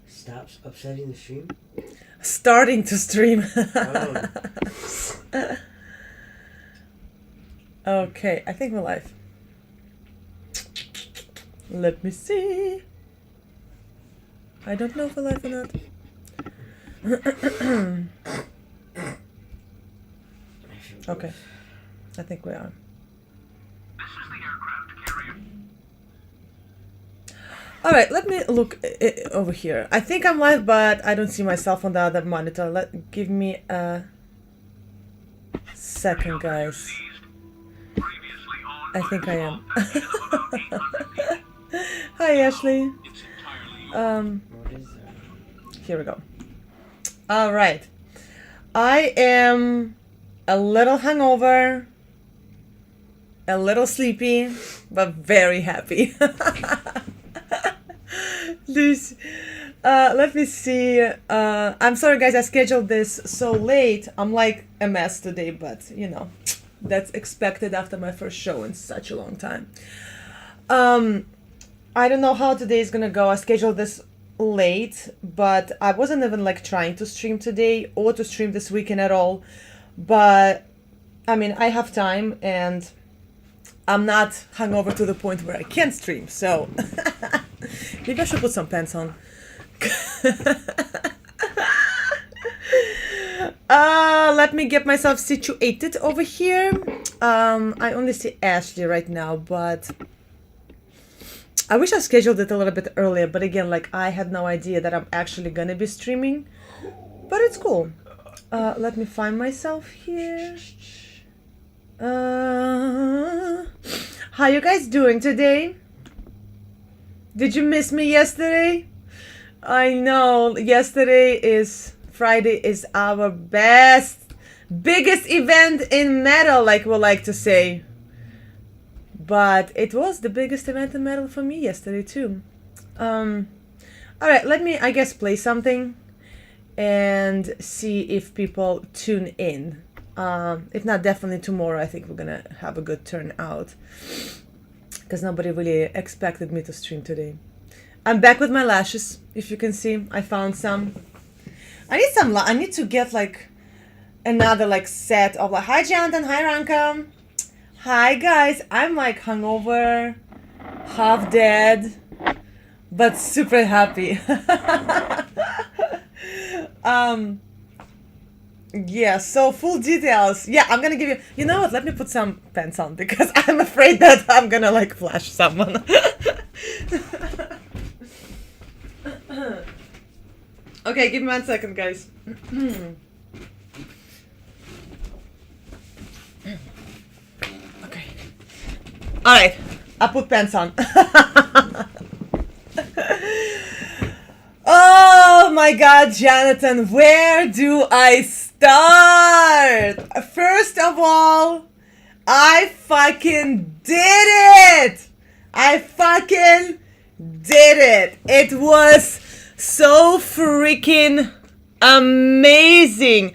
Stops upsetting the stream? Starting to stream. Oh. Okay, I think we're live. Let me see. I don't know if we're live or not. Okay, I think we are. All right, let me look over here. I think I'm live, but I don't see myself on the other monitor. Give me a second, guys. I think I am. Hi, Ashley. Here we go. All right. I am a little hungover, a little sleepy, but very happy. Let me see. I'm sorry, guys. I scheduled this so late. I'm like a mess today, but you know, that's expected after my first show in such a long time. I don't know how today is gonna go. I scheduled this late, but I wasn't even like trying to stream today or to stream this weekend at all. But I mean, I have time and I'm not hungover to the point where I can't stream. So maybe I should put some pants on. Let me get myself situated over here. I only see Ashley right now, but I wish I scheduled it a little bit earlier. But again, like I had no idea that I'm actually gonna be streaming, but it's cool. Let me find myself here. How you guys doing today? Did you miss me yesterday? I know Friday is our biggest event in metal, like we like to say. But it was the biggest event in metal for me yesterday too. Alright, let me, I guess, play something and see if people tune in. If not, definitely tomorrow I think we're gonna have a good turnout, because nobody really expected me to stream today. I'm back with my lashes. If you can see, I found some. I need to get like another like set of like. Hi Jonathan, hi Ranka, hi guys. I'm like hungover, half dead, but super happy. Yeah, so full details. Yeah, I'm gonna give you. You know what? Let me put some pants on because I'm afraid that I'm gonna like flash someone. Okay, give me 1 second, guys. Okay. All right, I put pants on. Oh my God, Jonathan, where do I start? First of all, I fucking did it! It was so freaking amazing.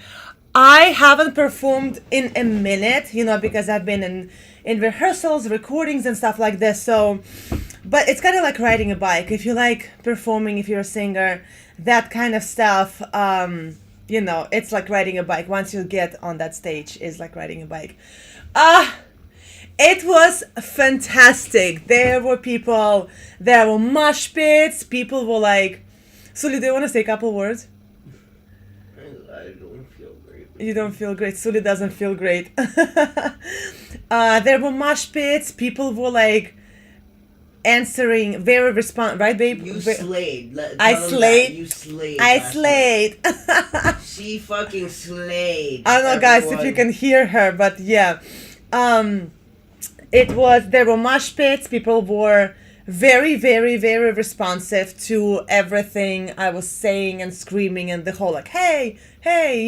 I haven't performed in a minute, you know, because I've been in rehearsals, recordings and stuff like this, so... But it's kind of like riding a bike. If you like performing, if you're a singer, that kind of stuff, you know, it's like riding a bike. Once you get on that stage, it's like riding a bike. It was fantastic. There were mosh pits. People were like... Suli, do you want to say a couple words? I don't feel great. You don't feel great. Suli doesn't feel great. There were mosh pits. People were like... answering very right, babe? You slayed. I slayed. You slayed. I slayed. She fucking slayed. I don't know, guys, if you can hear her, but yeah. There were mosh pits. People were very, very, very responsive to everything I was saying and screaming and the whole like, hey,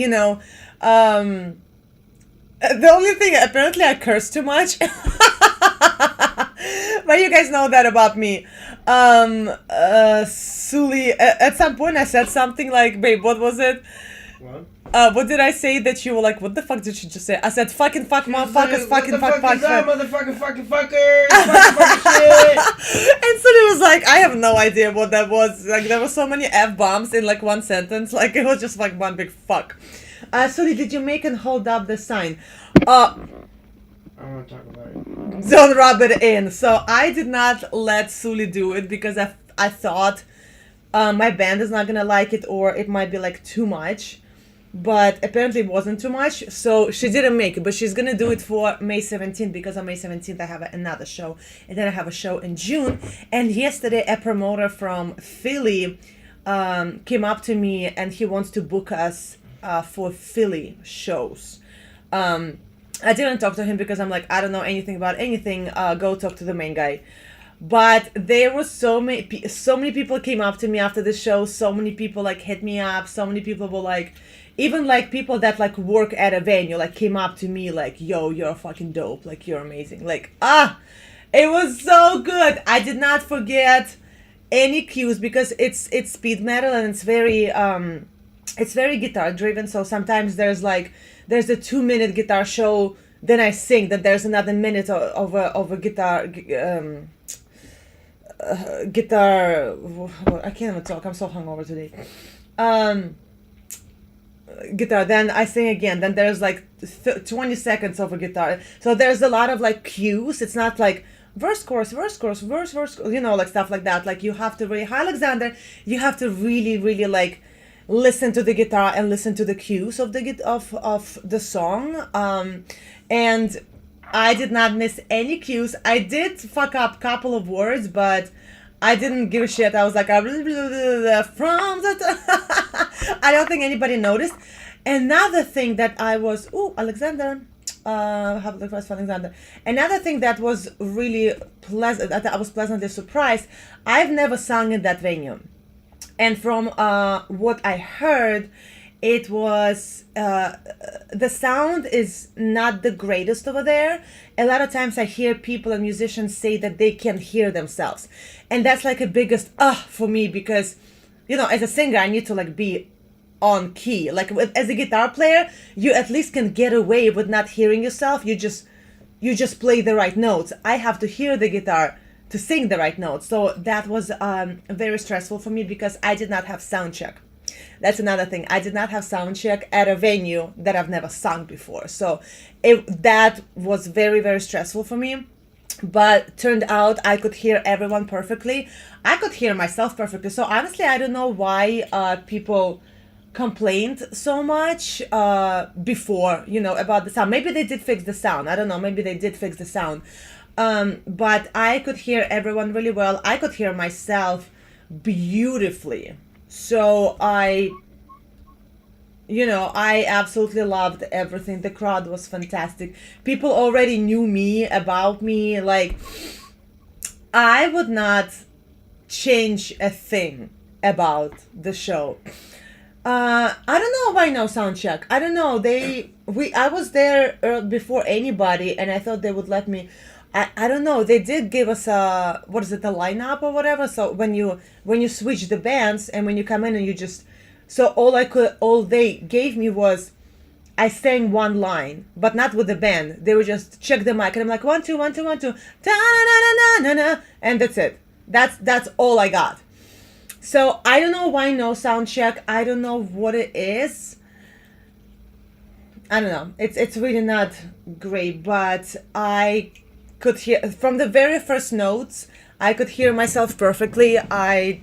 you know. The only thing, apparently I cursed too much. But you guys know that about me. Suli, at some point I said something like, babe, what was it? What? What did I say that you were like, what the fuck did she just say? I said, fucking fuck, motherfuckers, fucking fuck, fuck, fuck. Motherfucking fuckers, fucking shit. And so it was like, I have no idea what that was. Like, there were so many F-bombs in like one sentence. Like, it was just like one big fuck. Sully, did you make and hold up the sign? I want to talk about it. Don't rub it in. So I did not let Sully do it because I thought my band is not gonna like it, or it might be like too much. But apparently it wasn't too much, so she didn't make it. But she's gonna do it for May 17th, because on May 17th I have another show, and then I have a show in June. And yesterday a promoter from Philly came up to me, and he wants to book us for Philly shows. I didn't talk to him because I'm like, I don't know anything about anything. Go talk to the main guy. But there were so many people came up to me after the show. So many people like hit me up. So many people were like, even like people that like work at a venue like came up to me like, yo, you're fucking dope. Like, you're amazing. Like, it was so good. I did not forget any cues because it's speed metal, and it's very guitar driven. So sometimes there's a 2-minute guitar show, then I sing, then there's another minute of a guitar I can't even talk, I'm so hungover today. Guitar, then I sing again, then there's like 20 seconds of a guitar. So there's a lot of like cues. It's not like verse, chorus, verse, chorus, verse, you know, like stuff like that. Like, you have to really, hi Alexander, you have to really, really like listen to the guitar and listen to the cues of the song. And I did not miss any cues. I did fuck up a couple of words, but I didn't give a shit. I was like, from the I don't think anybody noticed. Another thing that I was, Alexander, have the first for Alexander. Another thing that was really pleasant, that I was pleasantly surprised, I've never sung in that venue. And from what I heard, it was, the sound is not the greatest over there. A lot of times I hear people and musicians say that they can hear themselves. And that's like a biggest for me, because, you know, as a singer, I need to like be on key. Like, as a guitar player, you at least can get away with not hearing yourself. You just play the right notes. I have to hear the guitar to sing the right notes. So that was very stressful for me, because I did not have sound check. That's another thing. I did not have sound check at a venue that I've never sung before. So that was very, very stressful for me. But turned out I could hear everyone perfectly. I could hear myself perfectly. So honestly, I don't know why people complained so much before, you know, about the sound. Maybe they did fix the sound. I don't know. Maybe they did fix the sound. But I could hear everyone really well. I could hear myself beautifully. So I absolutely loved everything. The crowd was fantastic. People already knew me, about me. Like, I would not change a thing about the show. I don't know why no sound check. I don't know. I was there before anybody, and I thought they would let me. I don't know. They did give us a lineup or whatever. So when you switch the bands, and when you come in and you just, so all they gave me was, I sang one line, but not with the band. They would just check the mic, and I'm like 1 2 1 2 1 2, ta-na-na-na-na-na, and that's it. That's all I got. So I don't know why no sound check. I don't know what it is. I don't know. It's really not great, but I could hear from the very first notes. I could hear myself perfectly. I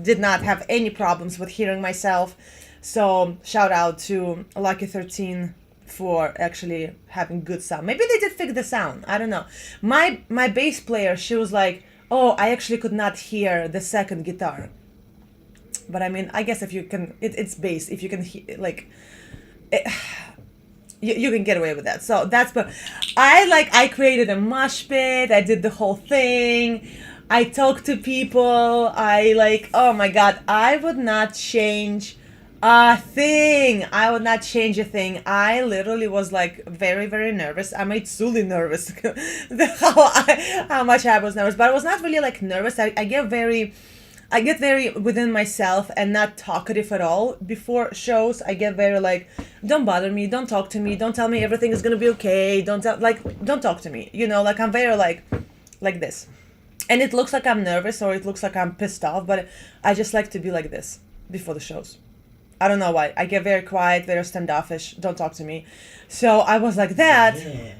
did not have any problems with hearing myself. So shout out to Lucky 13 for actually having good sound. Maybe they did fix the sound. I don't know. My bass player, she was like, oh, I actually could not hear the second guitar. But I mean, I guess if you can, it's bass. If you can hear, like, you can get away with that. So that's, but I created a mosh pit. I did the whole thing. I talked to people. Oh my God, I would not change a thing. I would not change a thing. I literally was like very, very nervous. I made Sully nervous. How much I was nervous, but I was not really like nervous. I get very, I get very within myself and not talkative at all before shows. I get very like, don't bother me, don't talk to me, don't tell me everything is gonna be okay, don't talk to me, like I'm very like this. And it looks like I'm nervous or it looks like I'm pissed off, but I just like to be like this before the shows. I don't know why. I get very quiet, very standoffish, don't talk to me. So I was like that. Yeah,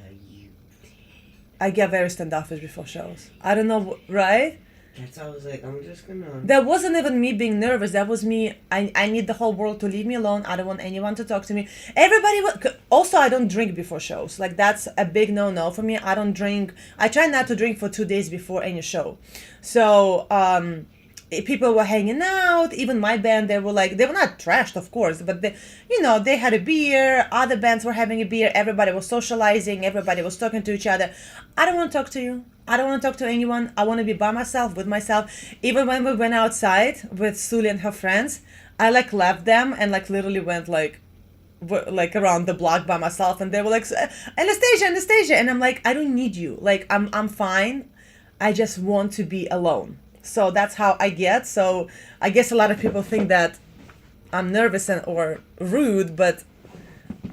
I get very standoffish before shows. I don't know, right? that's how I was like, I'm just gonna. That wasn't even me being nervous. That was me. I need the whole world to leave me alone. I don't want anyone to talk to me. Everybody. Also, I don't drink before shows. Like, that's a big no-no for me. I don't drink. I try not to drink for 2 days before any show. So, people were hanging out. Even my band, they were not trashed, of course, but they had a beer. Other bands were having a beer. Everybody was socializing. Everybody was talking to each other. I don't want to talk to you. I don't want to talk to anyone. I want to be by myself, with myself. Even when we went outside with Suli and her friends, I left them and literally went around the block by myself, and they were like, Anastasia, and I'm like, I don't need you. I'm fine. I just want to be alone. So that's how I get. So I guess a lot of people think that I'm nervous or rude, but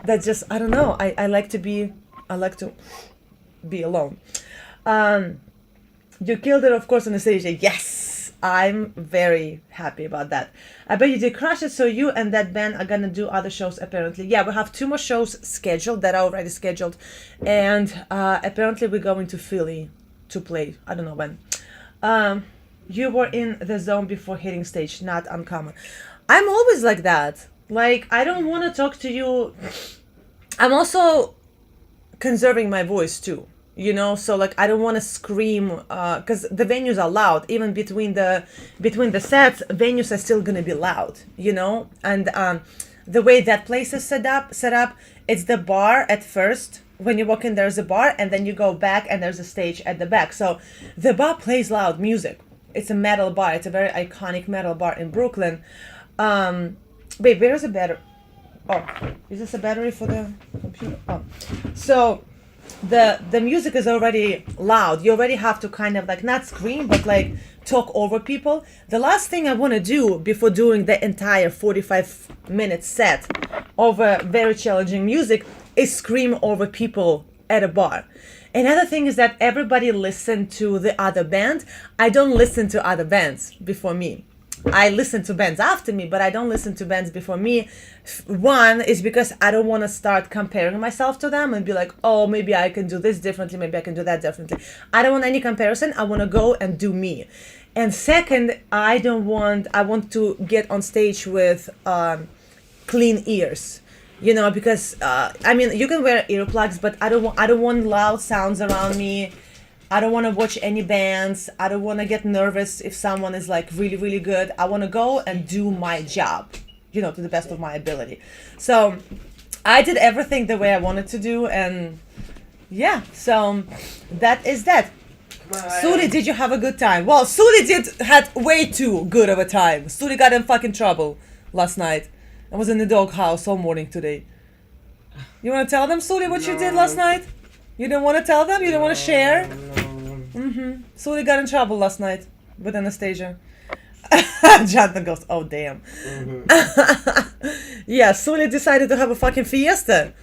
that's just, I don't know. I like to be alone. You killed it, of course, Anastasia. Yes, I'm very happy about that. I bet you did crush it. So you and that band are gonna do other shows, apparently. Yeah, we have 2 more shows scheduled that are already scheduled, and apparently we're going to Philly to play. I don't know when. You were in the zone before hitting stage. Not uncommon. I'm always like that. I don't want to talk to you. I'm also conserving my voice too. So I don't want to scream because the venues are loud. Even between the sets, venues are still gonna be loud. And the way that place is set up, it's the bar at first. When you walk in, there's a bar, and then you go back, and there's a stage at the back. So the bar plays loud music. It's a metal bar. It's a very iconic metal bar in Brooklyn. Babe, where's a battery? Oh, is this a battery for the computer? Oh, so the music is already loud. You already have to kind of not scream, but talk over people. The last thing I want to do before doing the entire 45-minute set of very challenging music is scream over people at a bar. Another thing is that everybody listened to the other band. I don't listen to other bands before me. I listen to bands after me, but I don't listen to bands before me. One is because I don't want to start comparing myself to them and be like, oh, maybe I can do this differently, maybe I can do that differently. I don't want any comparison. I want to go and do me. And second, I want to get on stage with clean ears. Because you can wear earplugs, but I don't want loud sounds around me. I don't want to watch any bands. I don't want to get nervous if someone is really, really good. I want to go and do my job, to the best of my ability. So I did everything the way I wanted to do, and yeah, so that is that. Suli, did you have a good time? Well, Suli had way too good of a time. Suli got in fucking trouble last night. I was in the doghouse all morning today. You want to tell them, Suli, what you did last night? You don't want to tell them? You don't want to share? No. Suli got in trouble last night with Anastasia. Jonathan goes, oh, damn. Yeah, Suli decided to have a fucking fiesta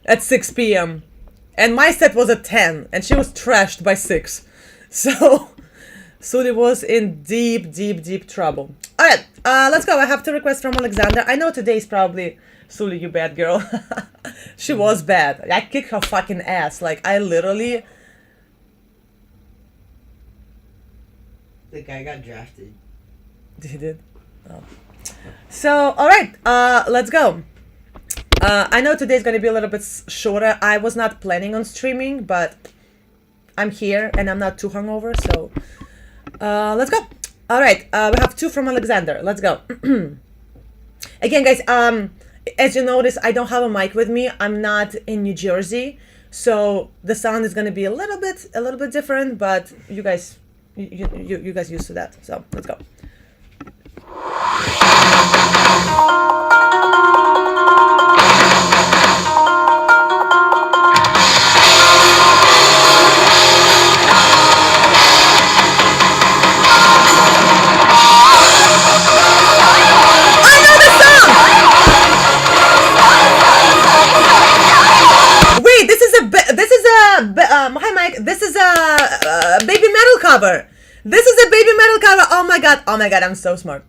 at 6 p.m. And my set was at 10, and she was trashed by 6. So Suli was in deep, deep, deep trouble. All right, let's go. I have 2 requests from Alexander. I know today's probably Suli, you bad girl. She was bad. I kicked her fucking ass. I literally. The guy got drafted. He did? Oh. So, all right, let's go. I know today's going to be a little bit shorter. I was not planning on streaming, but I'm here and I'm not too hungover, so let's go. All right, we have 2 from Alexander. Let's go. Again, guys, as you notice, I don't have a mic with me. I'm not in New Jersey, so the sound is going to be a little bit different, but you guys used to that. So let's go. baby metal cover. This is a baby metal cover. Oh my god, I'm so smart.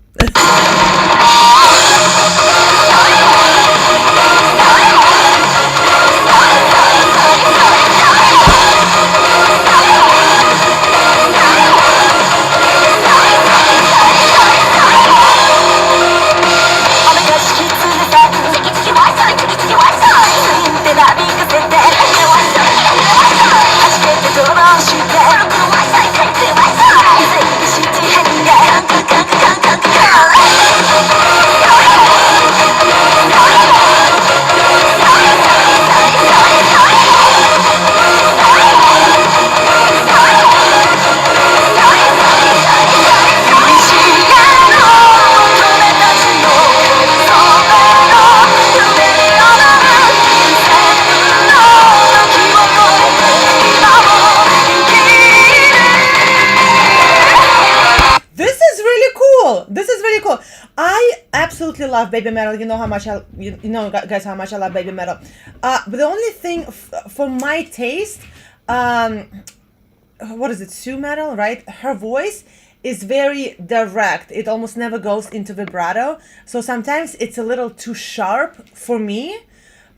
I absolutely love baby metal. You know how much you know, guys, how much I love baby metal. But the only thing for my taste, what is it? Sue metal, right? Her voice is very direct. It almost never goes into vibrato. So sometimes it's a little too sharp for me,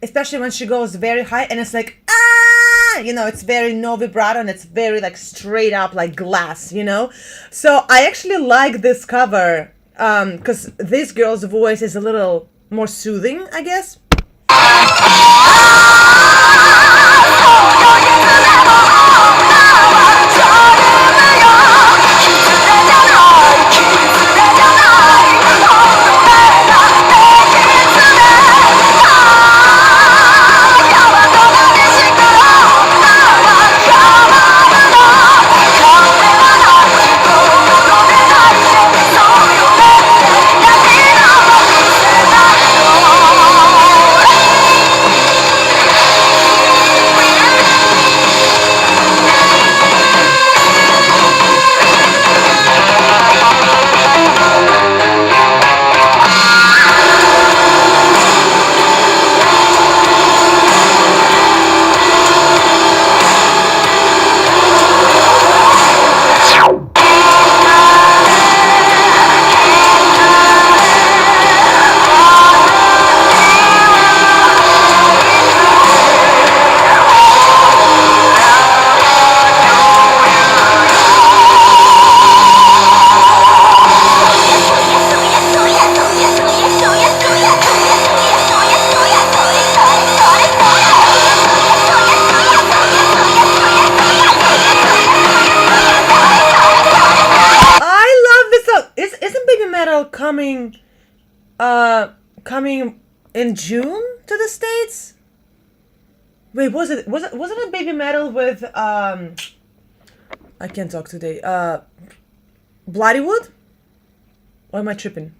especially when she goes very high and it's like, you know, it's very no vibrato and it's very like straight up like glass, you know? So I actually like this cover because this girl's voice is a little more soothing, I guess. Coming in June to the States? Wait, wasn't it baby metal with I can't talk today. Bloodywood? Or am I tripping?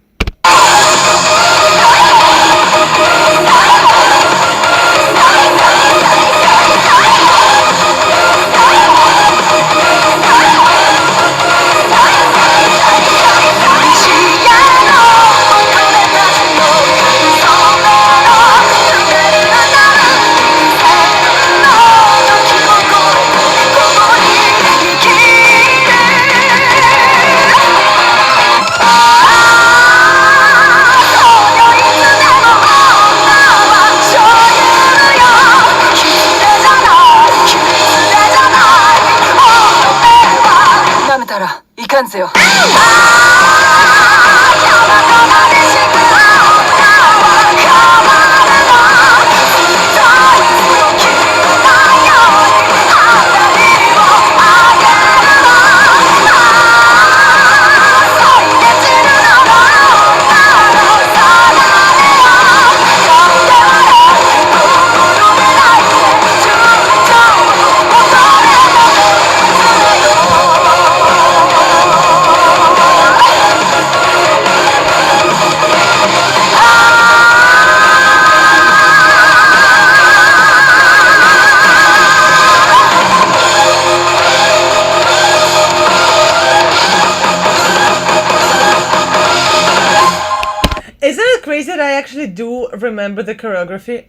That I actually do remember the choreography.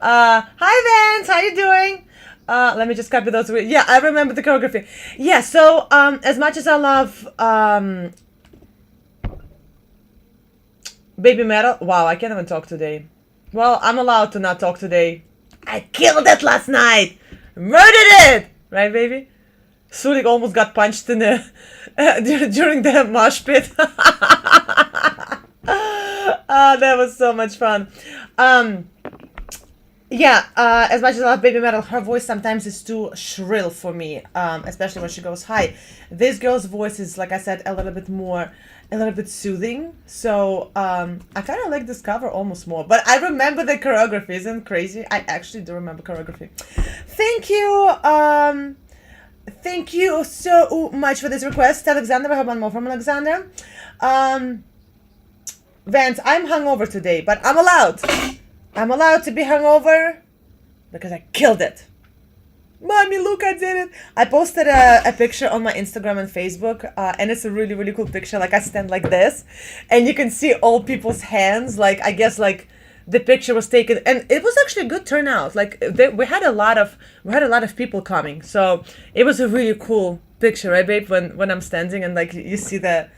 Hi Vance, how you doing? Let me just copy those. Yeah, I remember the choreography. Yeah, so as much as I love Baby Metal, wow, I can't even talk today. Well, I'm allowed to not talk today. I killed it last night, murdered it, right, baby? Sulik almost got punched in the during the mosh pit. That was so much fun. Yeah, as much as I love Baby Metal, her voice sometimes is too shrill for me, especially when she goes high. This girl's voice is, like I said, a little bit soothing. So I kind of like this cover almost more. But I remember the choreography, isn't it crazy? I actually do remember choreography. Thank you so much for this request, Alexander. I have one more from Alexander. Vance, I'm hungover today, but I'm allowed. I'm allowed to be hungover because I killed it. Mommy, look, I did it. I posted a picture on my Instagram and Facebook, and it's a really, really cool picture. Like, I stand like this, and you can see all people's hands. Like, I guess, like, the picture was taken, and it was actually a good turnout. Like, we had a lot of people coming, so it was a really cool picture, right, babe? When I'm standing and like you see the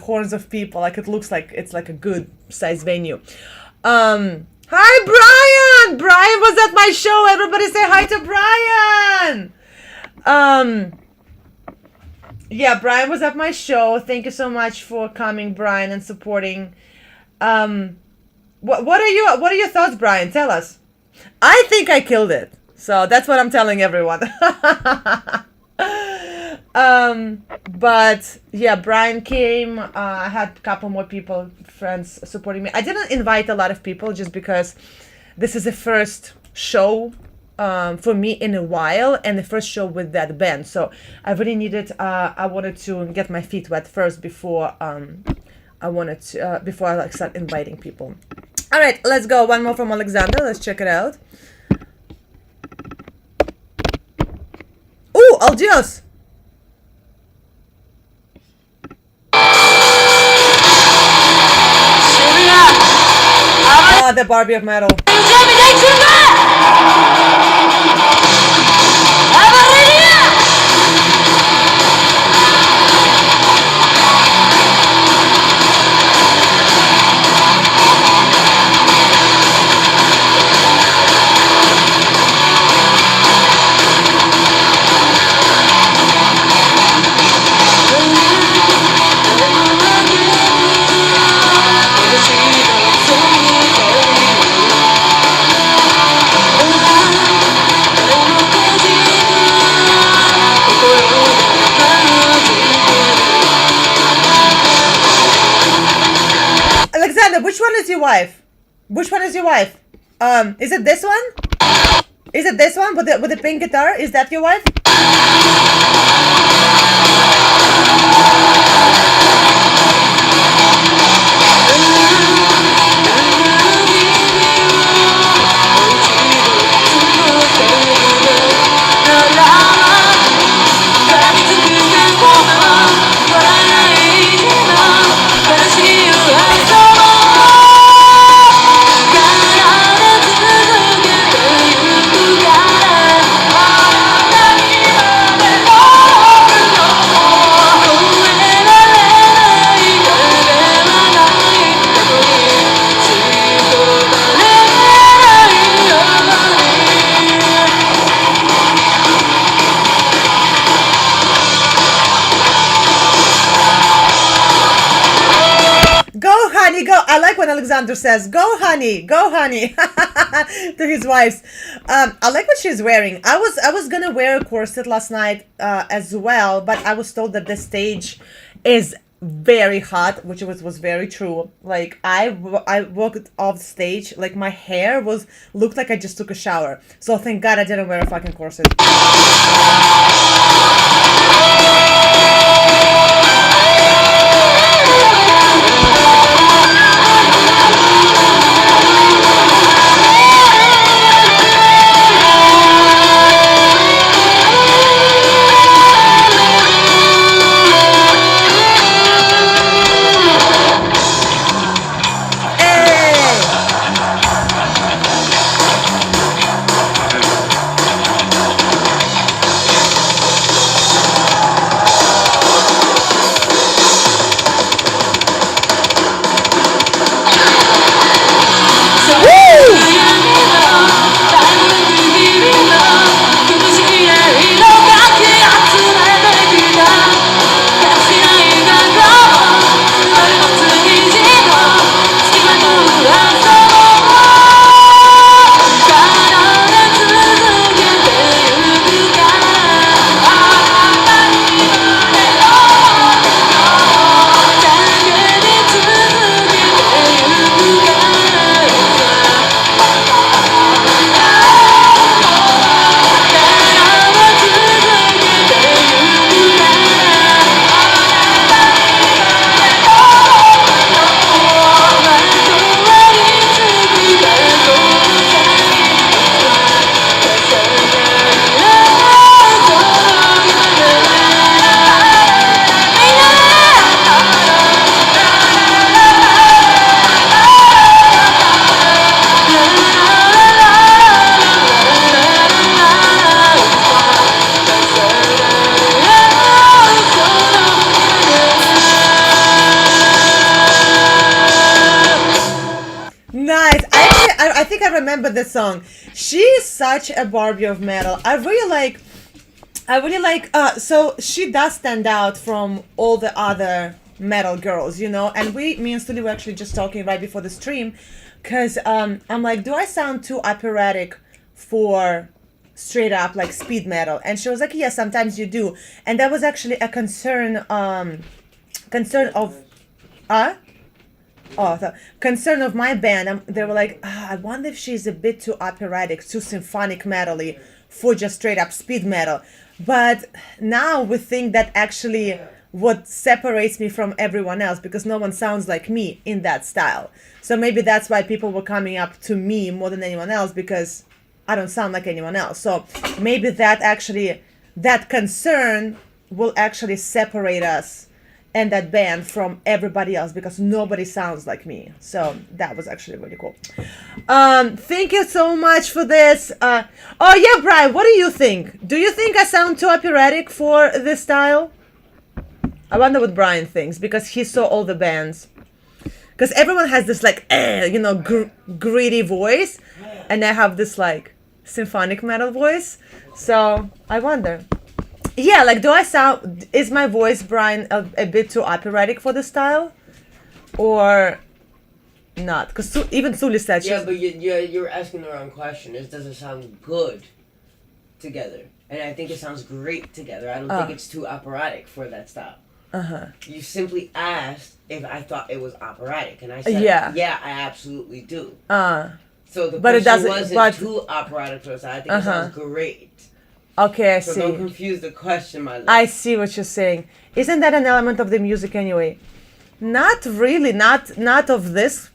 horns of people, like it looks like it's like a good size venue. Hi, Brian! Brian was at my show. Everybody say hi to Brian! Yeah, Brian was at my show. Thank you so much for coming, Brian, and supporting. What are your thoughts, Brian? Tell us. I think I killed it. So that's what I'm telling everyone. But yeah, Brian came. I had a couple more people, friends supporting me. I didn't invite a lot of people just because this is the first show for me in a while, and the first show with that band. So I really needed. I wanted to get my feet wet first before before I start inviting people. All right, let's go. One more from Alexander. Let's check it out. Ooh, Al Dios. The Barbie of metal. Which one is your wife? Which one is your wife? Is it this one? Is it this one with the pink guitar? Is that your wife? I like when Alexander says, "Go, honey, go, honey," to his wives. I like what she's wearing. I was gonna wear a corset last night as well, but I was told that the stage is very hot, which was very true. Like I walked off stage, like my hair looked like I just took a shower. So thank God I didn't wear a fucking corset. think I remember the song. She is such a Barbie of metal. I really like. So she does stand out from all the other metal girls, you know. And me and Sully were actually just talking right before the stream, because I'm like, do I sound too operatic for straight up like speed metal? And she was like, yeah, sometimes you do. And that was actually a concern of the concern of my band. They were like, I wonder if she's a bit too operatic, too symphonic metal-y for just straight up speed metal. But now we think that actually what separates me from everyone else, because no one sounds like me in that style. So maybe that's why people were coming up to me more than anyone else, because I don't sound like anyone else. So maybe that concern will actually separate us and that band from everybody else, because nobody sounds like me. So that was actually really cool. Thank you so much for this. Oh yeah, Brian, what do you think? Do you think I sound too operatic for this style? I wonder what Brian thinks, because he saw all the bands. Because everyone has this like, gritty voice, and I have this like symphonic metal voice. So I wonder. Yeah, like, is my voice, Brian, a bit too operatic for the style? Or not? Because even Sully said but you're asking the wrong question. Does it sound good together? And I think it sounds great together. I don't think it's too operatic for that style. You simply asked if I thought it was operatic, and I said, yeah, I absolutely do. So the question wasn't too operatic for the style. I think it sounds great. Okay, I see. So don't confuse the question, my love. I see what you're saying. Isn't that an element of the music anyway? Not really. Not of this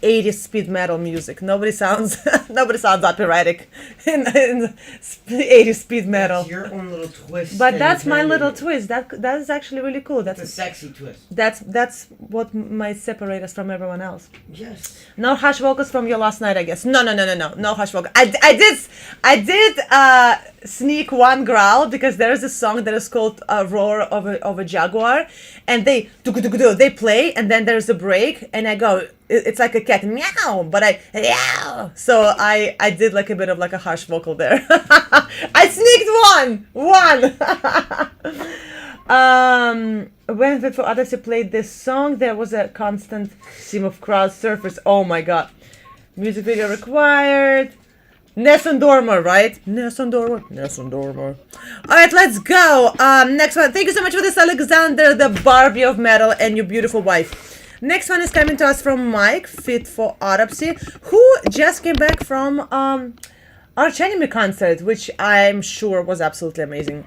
80s speed metal music. Nobody sounds operatic in 80s speed metal. That's your own little twist. But that's my little twist. That is actually really cool. That's a sexy twist. That's what might separate us from everyone else. Yes. No harsh vocals from your last night, I guess. No harsh vocals. I did sneak one growl, because there is a song that is called "Roar of a Jaguar," and they play, and then there's a break, and I go, it's like a cat meow, but meow. So I did like a bit of like a harsh vocal there. I sneaked one. When for others who played this song, there was a constant theme of crowd surfers. Oh my god. Music video required. Nessun Dorma, right? Nessun Dorma. Alright, let's go. Next one. Thank you so much for this, Alexander, the Barbie of metal, and your beautiful wife. Next one is coming to us from Mike, Fit for Autopsy, who just came back from Arch Enemy concert, which I'm sure was absolutely amazing.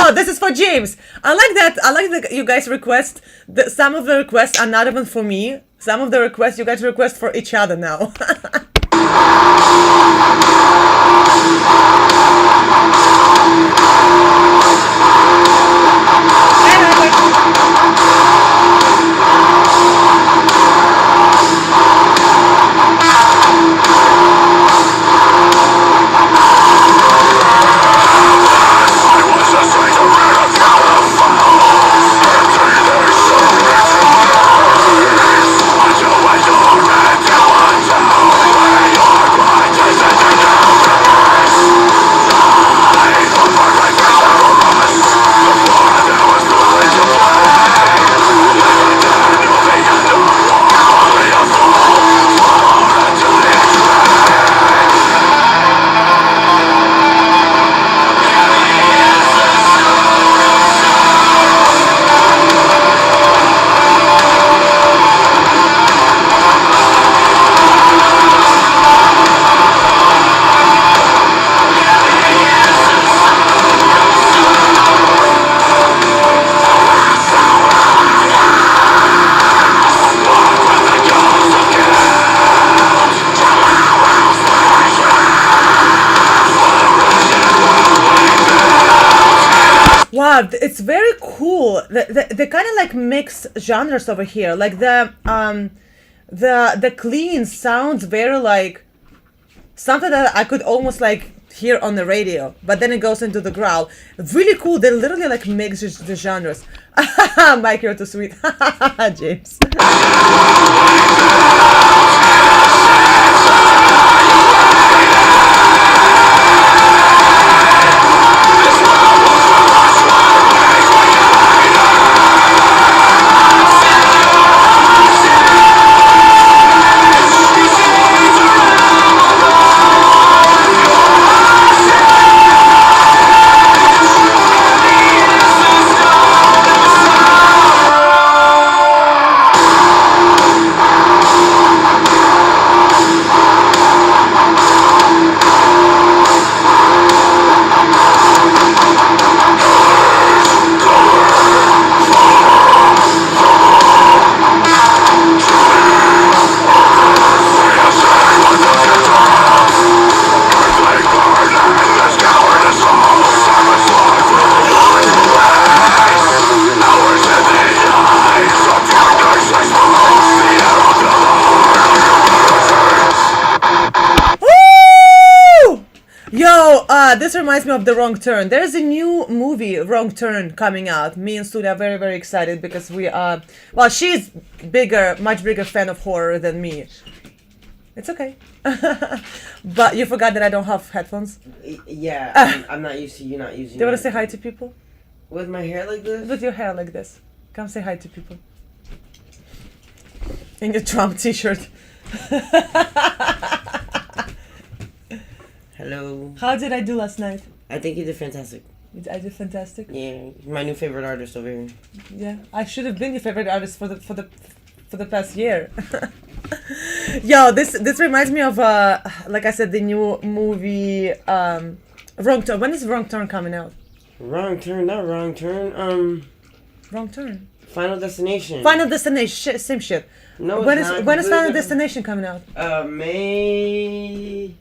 Oh, this is for James. I like that you guys request. Some of the requests are not even for me. Some of the requests you guys request for each other now. Wow, it's very cool. They kind of like mix genres over here. Like the clean sounds very like something that I could almost like hear on the radio, but then it goes into the growl. Really cool. They literally like mix the genres. Mike, you're too sweet. James. This reminds me of The Wrong Turn. There's a new movie, Wrong Turn, coming out. Me and Studia are very, very excited because we are... Well, she's much bigger fan of horror than me. It's okay. But you forgot that I don't have headphones? Yeah, I'm not used to you not using Do you want to say hi to people? With my hair like this? With your hair like this. Come say hi to people. In your Trump t-shirt. Hello. How did I do last night? I think you did fantastic. I did fantastic. Yeah, my new favorite artist over here. Yeah, I should have been your favorite artist for the past year. Yo, this reminds me of like I said, the new movie Wrong Turn. When is Wrong Turn coming out? Wrong Turn, not Wrong Turn. Wrong Turn. Final Destination. Final Destination, same shit. No, when is Final Destination coming out? May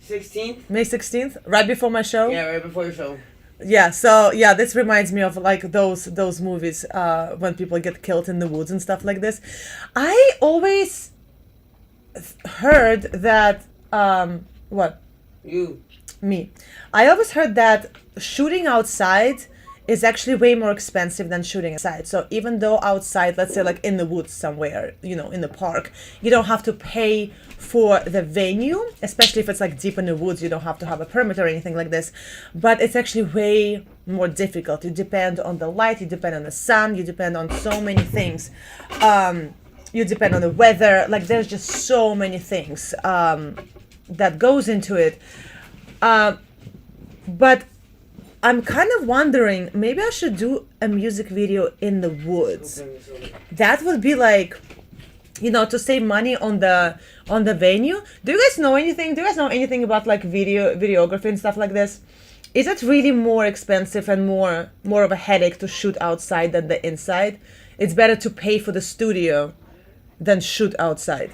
16th? May 16th, right before my show. Yeah, right before your show. Yeah, so yeah, this reminds me of like those movies when people get killed in the woods and stuff like this. I always heard that what? You. Me. I always heard that shooting outside is actually way more expensive than shooting inside. So even though outside, let's say like in the woods somewhere, you know, in the park, you don't have to pay for the venue, especially if it's like deep in the woods, you don't have to have a permit or anything like this. But it's actually way more difficult. You depend on the light, you depend on the sun, you depend on so many things. You depend on the weather. Like there's just so many things that goes into it. But I'm kind of wondering, maybe I should do a music video in the woods. That would be like, you know, to save money on the venue. Do you guys know anything? Do you guys know anything about like videography and stuff like this? Is it really more expensive and more of a headache to shoot outside than the inside? It's better to pay for the studio than shoot outside.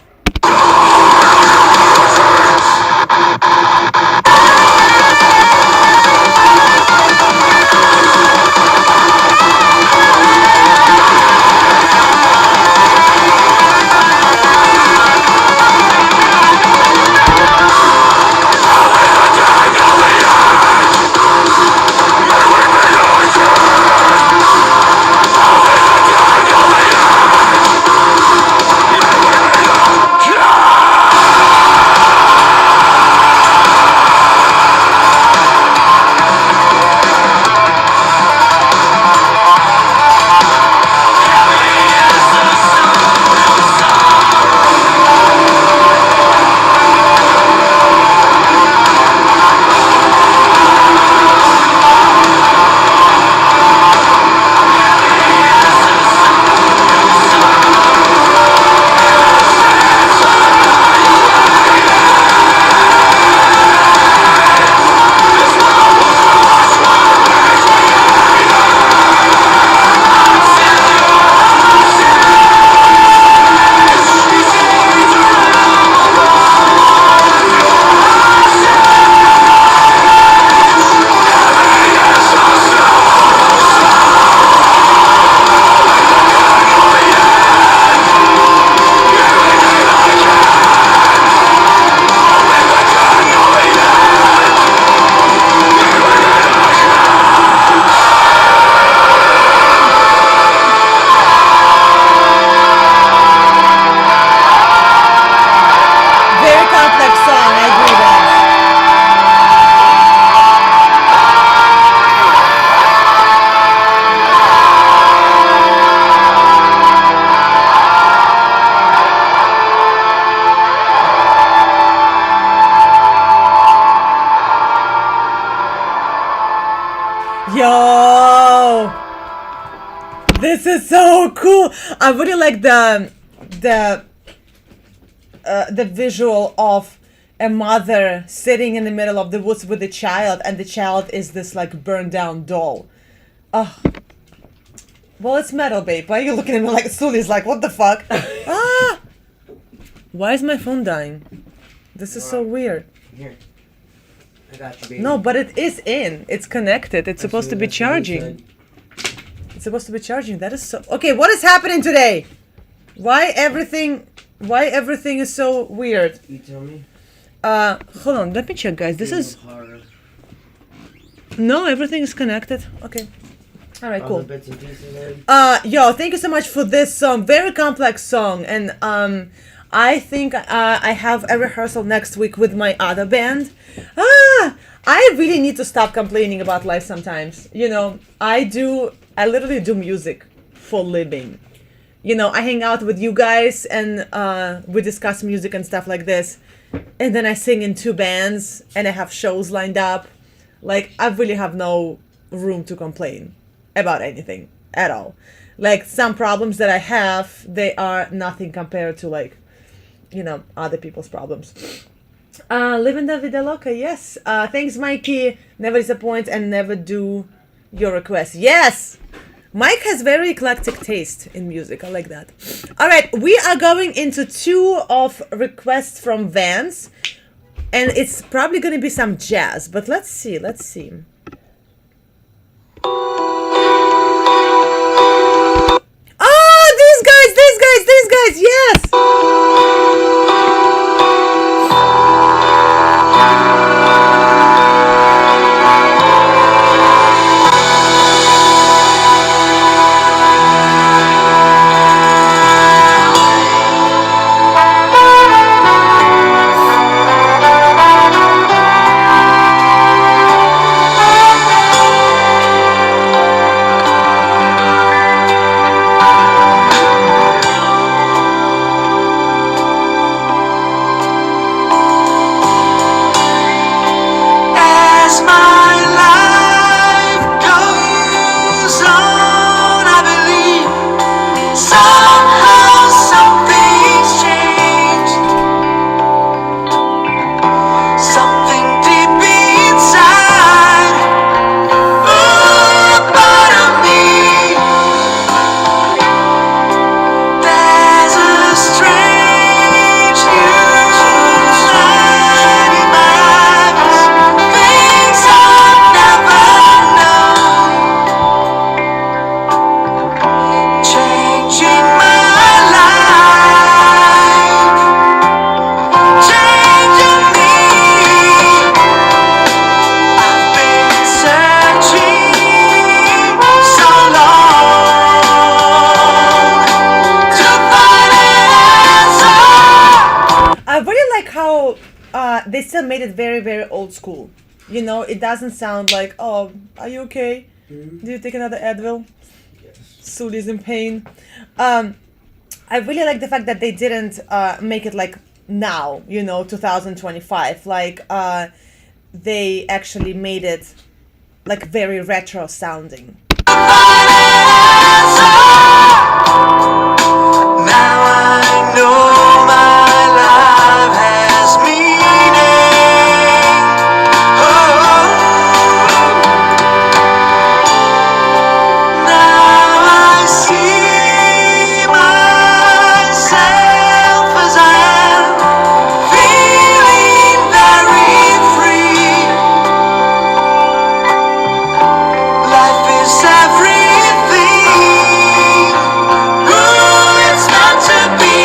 Yo, this is so cool. I really like the visual of a mother sitting in the middle of the woods with a child, and the child is this like burned down doll. Oh, well, it's metal, babe. Why are you looking at me like Suli's like, what the fuck? Ah! Why is my phone dying? This is so weird. Here. I got you, baby. No, but it is in. It's connected. It's supposed to be charging. It's supposed to be charging. That is so... Okay, what is happening today? Why everything is so weird? You tell me. Hold on. Let me check, guys. This is... No, everything is connected. Okay. All right, cool. Bits and pieces, yo, thank you so much for this song. Very complex song. And, I think I have a rehearsal next week with my other band. I really need to stop complaining about life sometimes. You know, I literally do music for living. You know, I hang out with you guys and we discuss music and stuff like this. And then I sing in 2 bands and I have shows lined up. Like, I really have no room to complain about anything at all. Like, some problems that I have, they are nothing compared to, like, you know, other people's problems. Living the vida loca, yes. Thanks, Mikey. Never disappoint and never do your request. Yes! Mike has very eclectic taste in music. I like that. All right, we are going into 2 of requests from Vance. And it's probably going to be some jazz. But let's see. Oh, these guys, yes! They still made it very, very old school. You know, it doesn't sound like, oh, are you okay? Mm-hmm. Do you take another Advil? Yes. Suli's in pain. I really like the fact that they didn't make it like now, you know, 2025. Like, they actually made it like very retro sounding. Now I know my life has meaning. Oh, now I see myself as I am, feeling very free. Life is everything. Ooh, it's meant to be.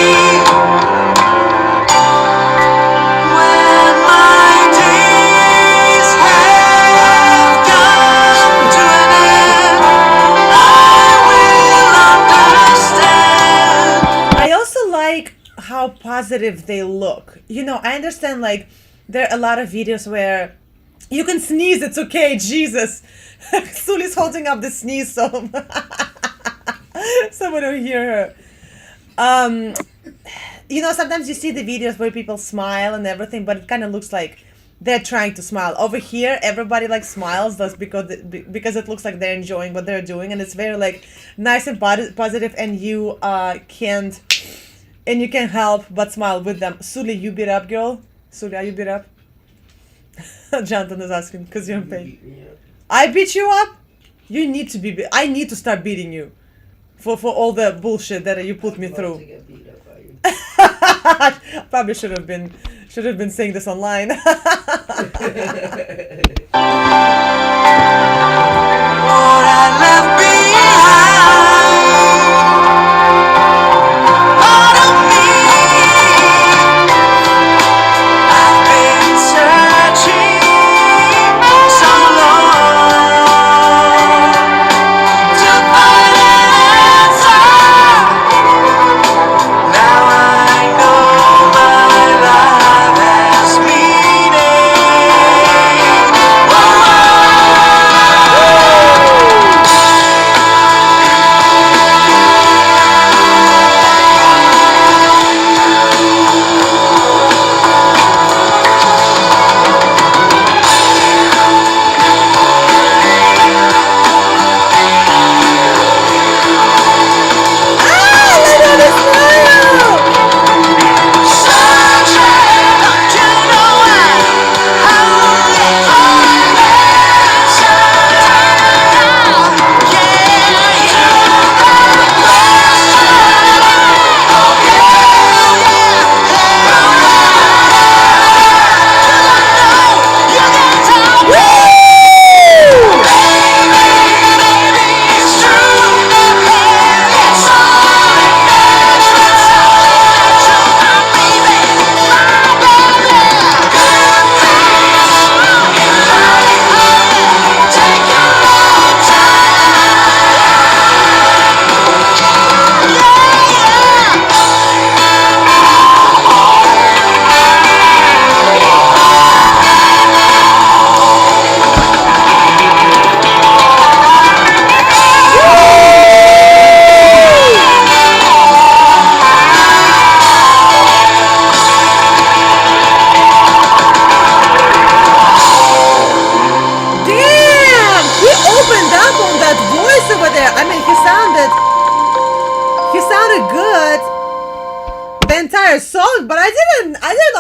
When my days have come to an end, I will understand. I also like how positive they look. You know, I understand, like, there are a lot of videos where you can sneeze, it's okay, Jesus. Suli's holding up the sneeze so someone will hear her. You know, sometimes you see the videos where people smile and everything, but it kind of looks like they're trying to smile. Over here, everybody like smiles just because it looks like they're enjoying what they're doing, and it's very like nice and positive, and you can't help but smile with them. Suli, you beat up, girl? Suli, are you beat up? Jonathan is asking because you're in pain. I beat you up? You need to be. I need to start beating you for all the bullshit that you put me through. Probably should have been saying this online. All I left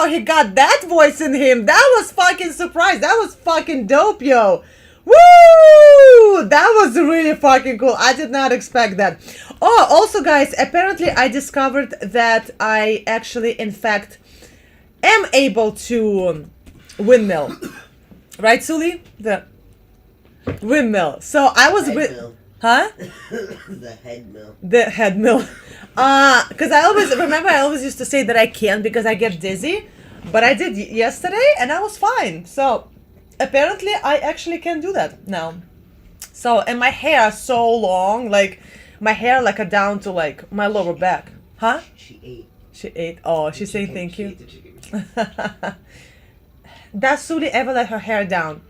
he got that voice in him. That was fucking surprise. That was fucking dope, yo. Woo! That was really fucking cool. I did not expect that. Oh, also, guys, apparently I discovered that I actually, in fact, am able to windmill. Right, Suli? The windmill. So I was with... Huh? The head mill. The head mill. Because I always used to say that I can't because I get dizzy. But I did yesterday and I was fine. So apparently I actually can do that now. So, and my hair is so long, like my hair like down to like my lower back. Huh? She ate. She ate. Oh, she's saying thank you. Does Suli ever let her hair down?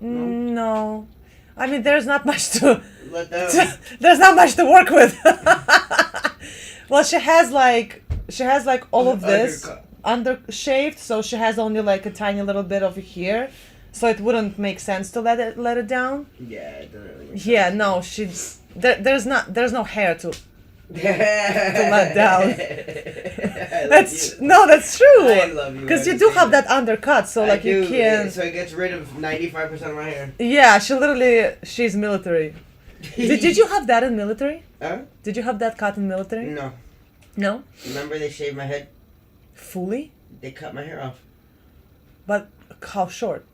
No. I mean, there's not much to there's not much to work with. Well, she has like all of this under shaved, so she has only like a tiny little bit over here, so it wouldn't make sense to let it down. Yeah, it doesn't really make sense. Yeah, no, she's there's no hair to let down. That's true. I love you. Because you do have that undercut, so like you can. So it gets rid of 95% of my hair. Yeah, she's military. Did you have that in military? Huh? Did you have that cut in military? No. No? Remember they shaved my head? Fully? They cut my hair off. But how short?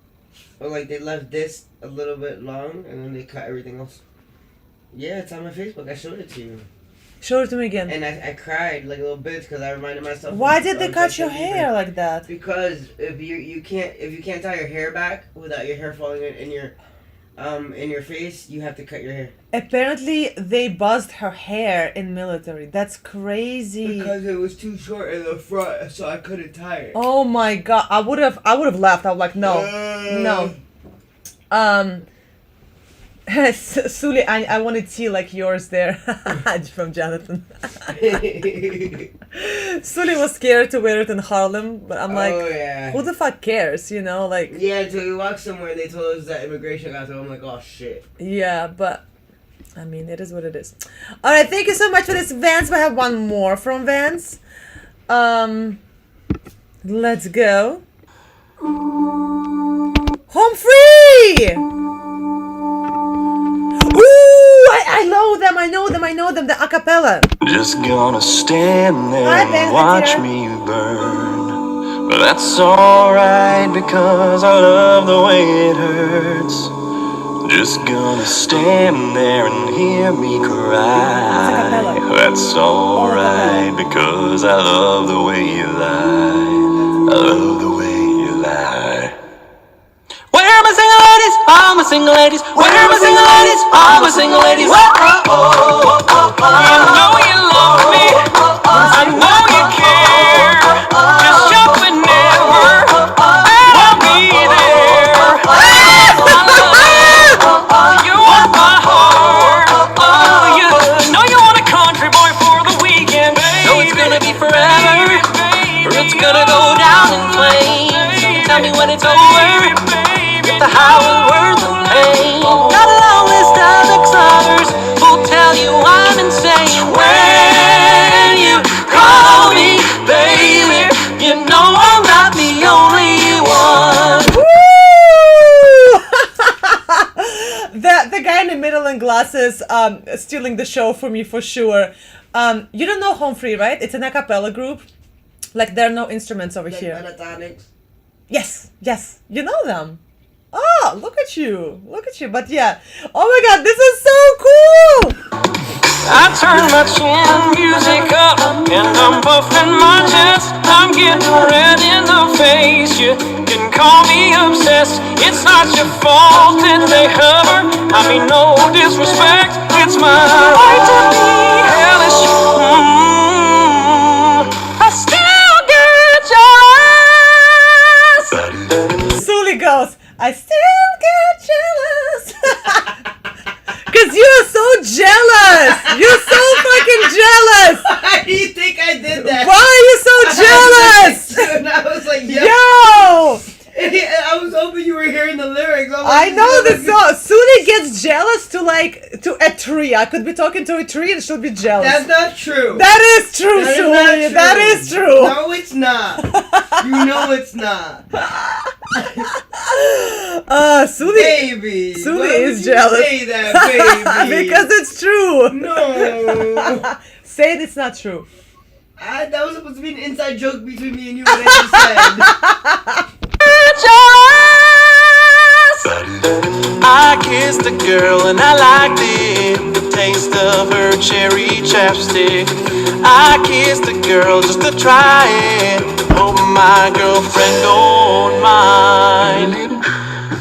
Well, like they left this a little bit long, and then they cut everything else. Yeah, it's on my Facebook. I showed it to you. Show it to me again. And I cried like a little bitch because I reminded myself. Why did they cut your hair like that? Because if you can't tie your hair back without your hair falling in your face, you have to cut your hair. Apparently, they buzzed her hair in military. That's crazy. Because it was too short in the front, so I couldn't tie it. Oh my god! I would have left. I was like, no. Suli, I want to see like yours there from Jonathan. Sully was scared to wear it in Harlem, but I'm like, Oh, yeah. who the fuck cares, you know? Like, Yeah, until we walked somewhere and they told us that immigration got through. I'm like, oh, shit. yeah, but I mean, it is what it is. All right, thank you so much for this, Vance. I have one more from Vance. Let's go. Home free! Ooh, I know them, the acapella. Just gonna stand there Hi, Ben, and watch Akira. me burn. But that's alright because I love the way it hurts. Just gonna stand there and hear me cry. acapella. That's alright because I love the way you lie. I love the way you lie. Where are my single ladies? All my single ladies. Where are my single ladies? All my single ladies. Whoa, oh, oh, oh, oh, oh. You know you love me. I know you care. Just jump whenever. I'll be there. You want my heart. Oh, you know you want a country boy for the weekend. No, it's gonna be forever. Or it's gonna go down in flames. Tell me when it's over. If the how is worth the pain. Got a long list of ex-lovers who'll tell you I'm insane. When you call me, baby, you know I'm not the only one. Woo! the guy in the middle in glasses stealing the show for me for sure. You don't know Home Free, right? It's an a cappella group. Like, there are no instruments over Like here. pentatonics. Yes, you know them. Oh, look at you. But yeah. Oh my god, this is so cool. I turn my chin music up and I'm buffing my chest. I'm getting red in the face. You can call me obsessed. It's not your fault that they hover. I mean no disrespect. It's my right to be hellish. I still get jealous. Sully goes, I still get jealous. Because you're so jealous. You're so fucking jealous. Why do you think I did that? Why are you so jealous? And I was like, yo. Yo. I was hoping you were hearing the lyrics. I know this song. Sully gets jealous to a tree. I could be talking to a tree and she'll be jealous. That's not true. That is true, That is Sully. not true. That is true. No, it's not. You know it's not. Sully. Baby. Sully why is would you jealous. say that, baby? Because it's true. No. Say it, it's not true. That was supposed to be an inside joke between me and you, but I just said. I kissed a girl and I liked it, the taste of her cherry chapstick. I kissed a girl just to try it, hope my girlfriend don't mind.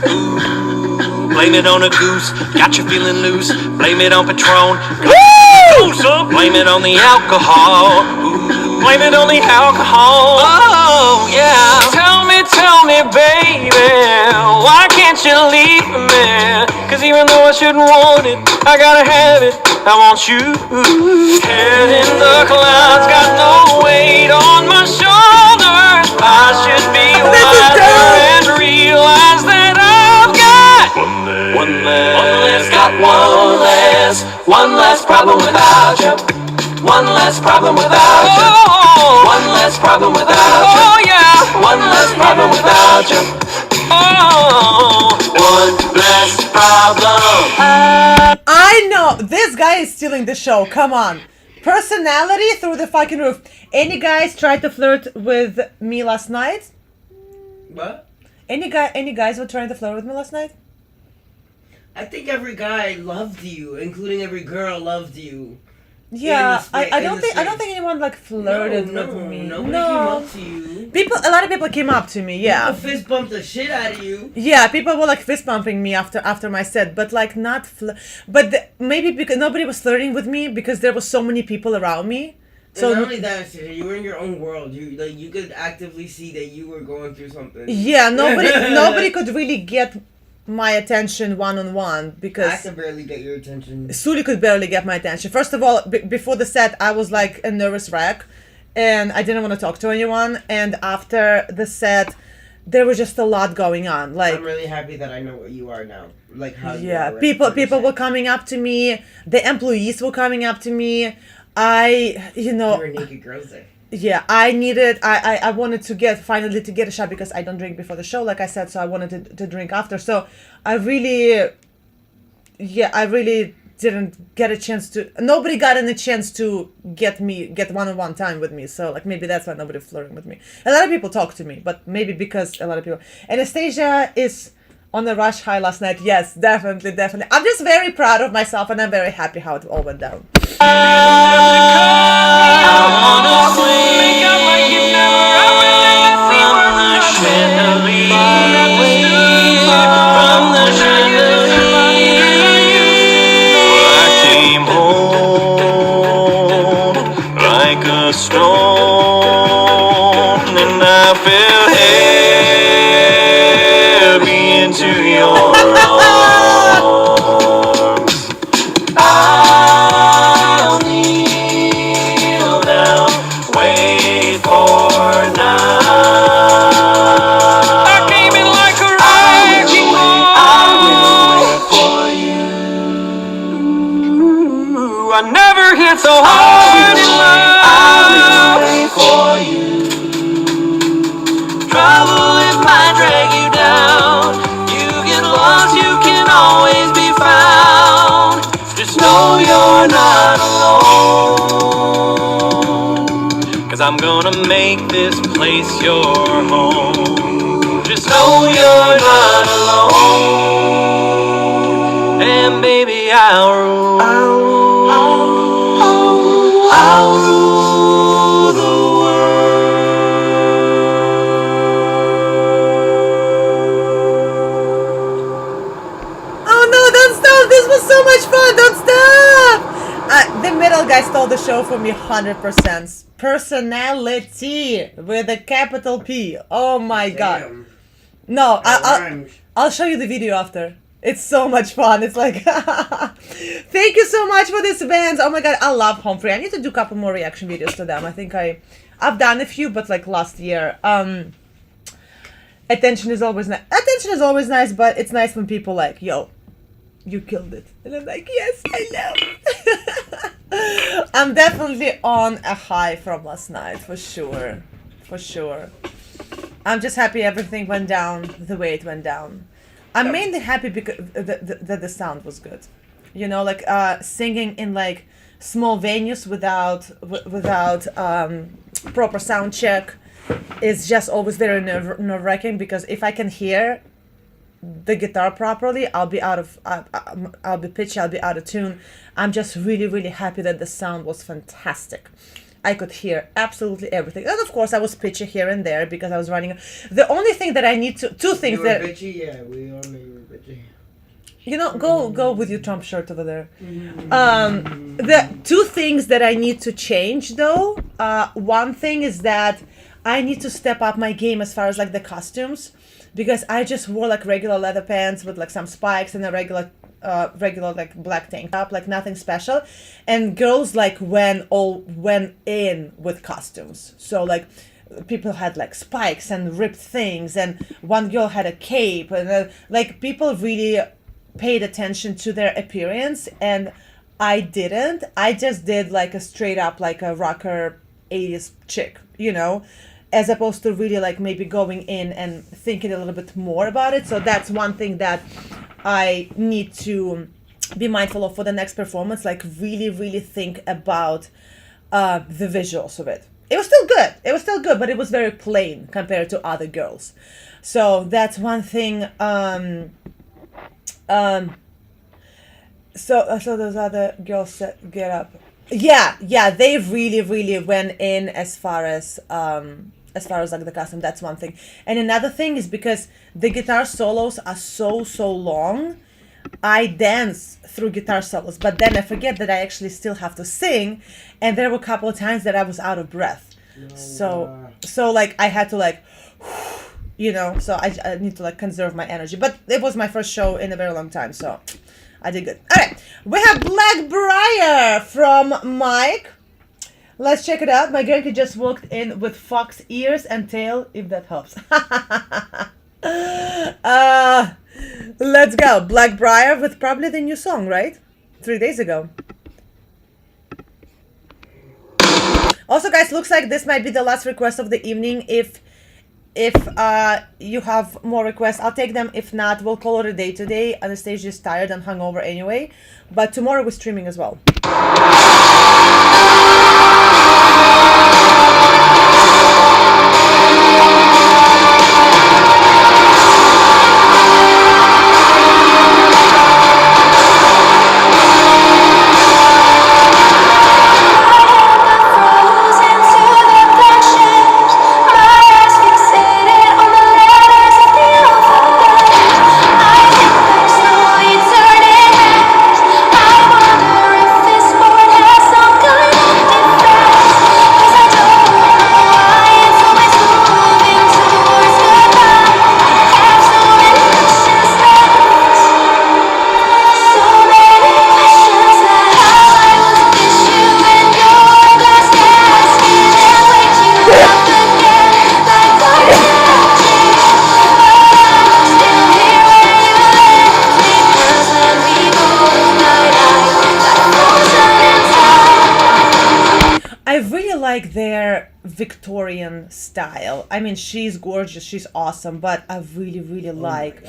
Ooh, blame it on a goose, got you feeling loose. Blame it on Patron, blame it on the alcohol. Ooh, blame it on the alcohol. Oh yeah. Tell me, baby, why can't you leave me? Cause even though I shouldn't want it, I gotta have it, I want you. Head in the clouds, got no weight on my shoulders. I should be wiser and realize that I've got one less problem without you. One less problem without you. One less problem without you. Oh yeah. One less problem without you. Oh, one less problem. I know this guy is stealing the show. Come on, personality through the fucking roof. Any guys tried to flirt with me last night? What? Any guys were trying to flirt with me last night? I think every guy loved you, including every girl loved you. Yeah, I in don't the think space. anyone like flirted with me. Nobody came up to you. A lot of people came up to me. Yeah. People fist bumped the shit out of you. Yeah, people were like fist bumping me after my set, but like not. Maybe because nobody was flirting with me because there were so many people around me. So and not only that, Anastasia, you were in your own world. You could actively see that you were going through something. Yeah, nobody could really get my attention one-on-one because I could barely get your attention. Sully could barely get my attention. First of all, before the set, I was like a nervous wreck, and I didn't want to talk to anyone. And after the set, there was just a lot going on. Like, I'm really happy that I know what you are now. Like how you yeah, are people were coming up to me. The employees were coming up to me. There were naked girls there. Yeah, I wanted to finally get a shot because I don't drink before the show, like I said, so I wanted to drink after. So I really didn't get a chance to, nobody got a chance to get one-on-one time with me. So like maybe that's why nobody flirting with me. A lot of people talk to me, but maybe because a lot of people. Anastasia is on the rush high last night. Yes, definitely. I'm just very proud of myself, and I'm very happy how it all went down. Stone, and I fell heavy into your arms. I'll kneel down, wait for night. I came in like a wrecking ball. I will wait for you. I never hit so hard in love. For you, trouble it might drag you down. You get lost, you can always be found. Just know you're not alone, 'cause I'm gonna make this place your home. Just know you're not alone, and baby I'll rule the This was so much fun. Don't stop. The middle guy stole the show for me 100%. Personality with a capital P. Oh my god. No, I'll show you the video after. It's so much fun. It's like, thank you so much for this event. Oh my god, I love Home Free. I need to do a couple more reaction videos to them. I think I've done a few, but like last year. Attention is always nice. Attention is always nice, but it's nice when people like, yo, you killed it. And I'm like, yes, I know. I'm definitely on a high from last night, for sure. For sure. I'm just happy everything went down the way it went down. I'm mainly happy because that the sound was good. You know, like singing in like small venues without proper sound check is just always very nerve-wracking, because if I can hear the guitar properly, I'll be pitchy, I'll be out of tune. I'm just really happy that the sound was fantastic. I could hear absolutely everything, and of course I was pitchy here and there because I was running. The only thing that I need to we all know you were bitchy. You know, go with your Trump shirt over there. The two things that I need to change though. One thing is that I need to step up my game as far as like the costumes, because I just wore like regular leather pants with like some spikes and a regular like black tank top, like nothing special, and girls like went in with costumes. So like people had like spikes and ripped things, and one girl had a cape, and like people really paid attention to their appearance, and I didn't. I just did like a straight up like a rocker 80s chick, you know, as opposed to really like maybe going in and thinking a little bit more about it. So that's one thing that I need to be mindful of for the next performance, like really think about the visuals of it. It was still good, but it was very plain compared to other girls. So that's one thing. So those other girls said, get up. Yeah, they really went in as far as like the costume. That's one thing. And another thing is because the guitar solos are so long, I dance through guitar solos, but then I forget that I actually still have to sing, and there were a couple of times that I was out of breath. So like I had to like, you know, so I need to like conserve my energy. But it was my first show in a very long time, so I did good. All right, we have Black Briar from Mike. Let's check it out. My grandkid just walked in with fox ears and tail, if that helps. Let's go. Blackbriar with probably the new song, right? 3 days ago. Also, guys, looks like this might be the last request of the evening. If you have more requests, I'll take them. If not, we'll call it a day today. Anastasia is tired and hungover anyway. But tomorrow we're streaming as well. Like their Victorian style. I mean, she's gorgeous, she's awesome, but I really like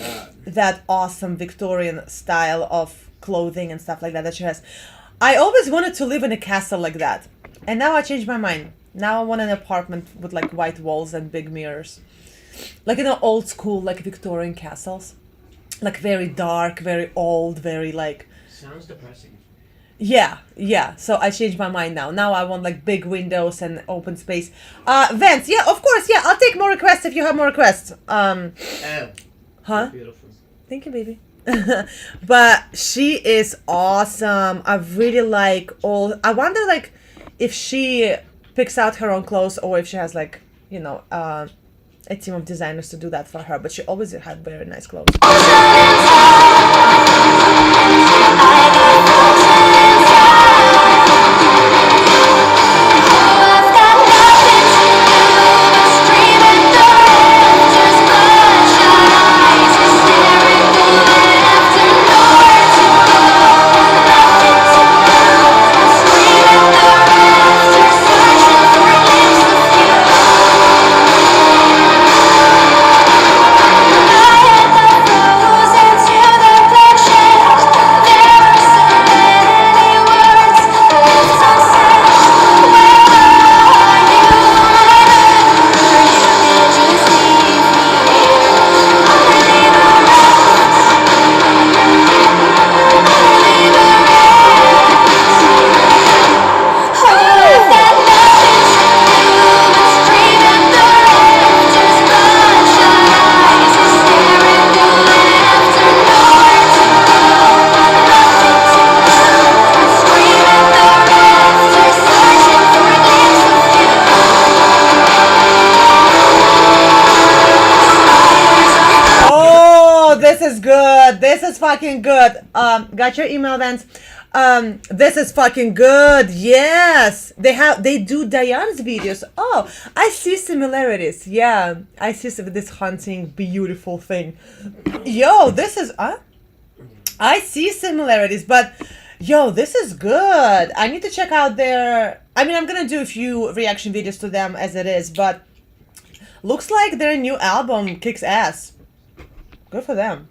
that awesome Victorian style of clothing and stuff like that she has. I always wanted to live in a castle like that, and now I changed my mind. Now I want an apartment with like white walls and big mirrors, like in an old school like Victorian castles, like very dark, very old, very like. Sounds depressing. Yeah. So I changed my mind now. Now I want like big windows and open space. Vents, yeah, of course, yeah. I'll take more requests if you have more requests. Huh? Beautiful. Thank you, baby. But she is awesome. I really like all. I wonder like if she picks out her own clothes or if she has like, you know, a team of designers to do that for her. But she always had very nice clothes. Fucking good. Got your email, Vance. This is fucking good. Yes, they do Diane's videos. Oh, I see similarities. Yeah, I see this hunting beautiful thing. Yo, this is I see similarities, but yo, this is good. I need to check out their. I mean, I'm gonna do a few reaction videos to them as it is, but looks like their new album kicks ass. Good for them.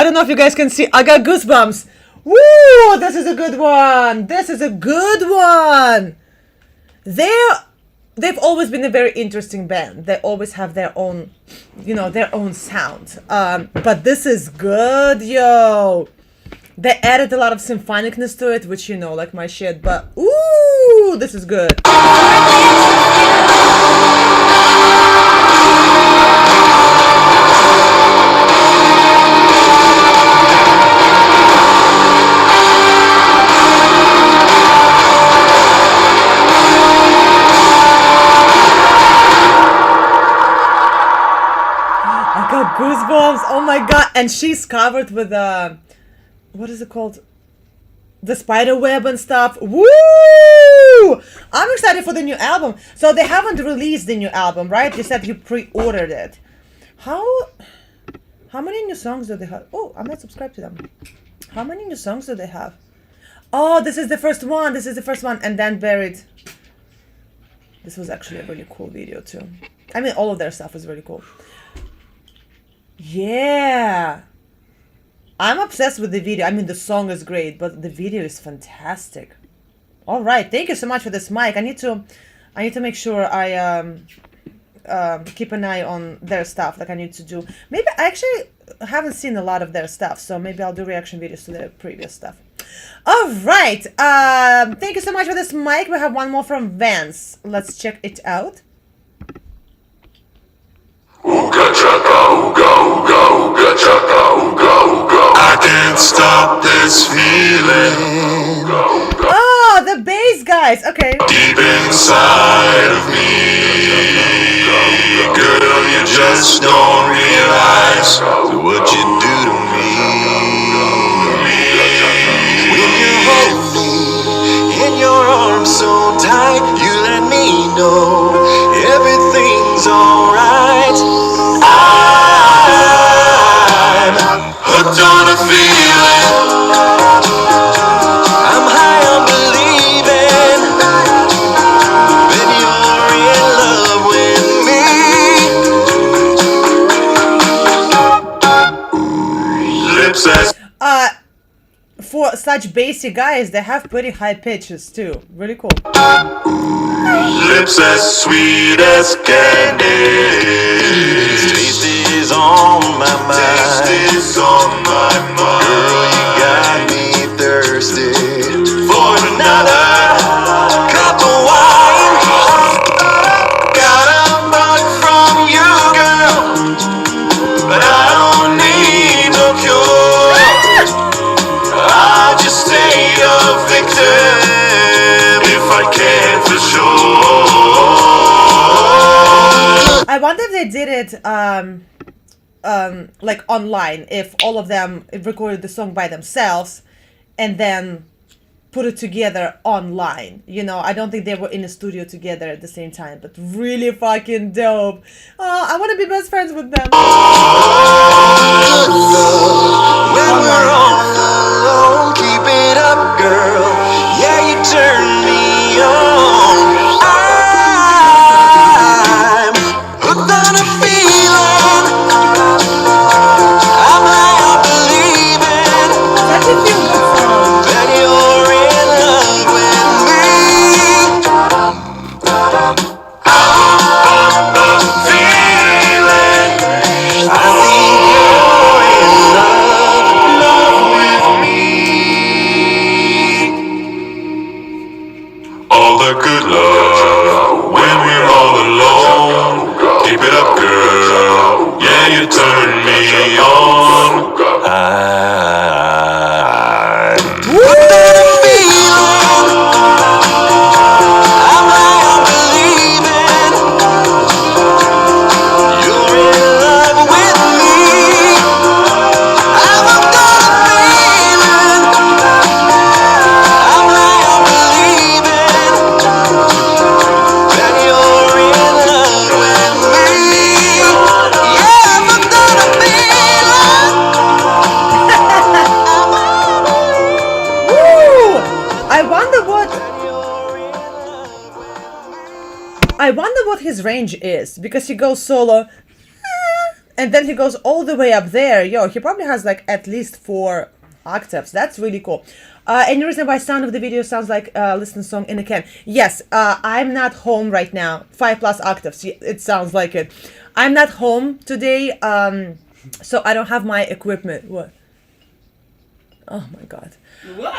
I don't know if you guys can see. I got goosebumps. Woo! This is a good one. This is a good one. They've always been a very interesting band. They always have their own, their own sound. But this is good, yo. They added a lot of symphonicness to it, which like my shit. But ooh, this is good. Goosebumps! Oh my god! And she's covered with what is it called? The spider web and stuff. Woo! I'm excited for the new album. So they haven't released the new album, right? You said you pre-ordered it. How many new songs do they have? Oh, I'm not subscribed to them. How many new songs do they have? Oh, this is the first one. This is the first one, and then Buried. This was actually a really cool video too. I mean, all of their stuff is really cool. Yeah, I'm obsessed with the video. I mean, the song is great, but the video is fantastic. All right, thank you so much for this mic. I need to make sure I keep an eye on their stuff. Like I need to do. Maybe I actually haven't seen a lot of their stuff, so maybe I'll do reaction videos to their previous stuff. All right, thank you so much for this mic. We have one more from Vance. Let's check it out. I can't stop this feeling. Oh, the bass guys. Okay. Deep inside of me, girl, you just don't realize what you do to me. When you hold me in your arms so tight, you let me know everything's alright. Hooked on a feeling, I'm high on believing that you're in love with me. Lips as for such bassy guys, they have pretty high pitches too. Really cool. Lips as sweet as candy. Taste is on my mind. Taste is on my mind. Girl, you got me thirsty for another cup of wine. Got a bug from you, girl, but I don't need no cure. I just stay a victim if I can for sure. I wonder if they did it like online, if all of them recorded the song by themselves and then put it together online. I don't think they were in a studio together at the same time, but really fucking dope. Oh, I want to be best friends with them. When we're all alone, keep it up, girl. Yeah, you turn me on. I'm hooked on a feeling. I'm high on believing Such a feel good song. that you're in love with me. I'm the feeling. I think you're in love with me. All the good love when we're all alone. Keep it up, girl. Yeah, you turn me on. I'm hooked on a feeling. I'm high on believing you're in love with me. I'm hooked on a feeling. I'm high on believing that you're in love with me. Yeah, I'm hooked on a feeling. Woo! I wonder what his range is, because he goes solo And then he goes all the way up there. Yo, he probably has like at least 4 octaves. That's really cool. Any reason why sound of the video sounds like a listening song in a can? Yes, I'm not home right now. 5+ octaves. It sounds like it. I'm not home today, so I don't have my equipment. What? Oh my god. What?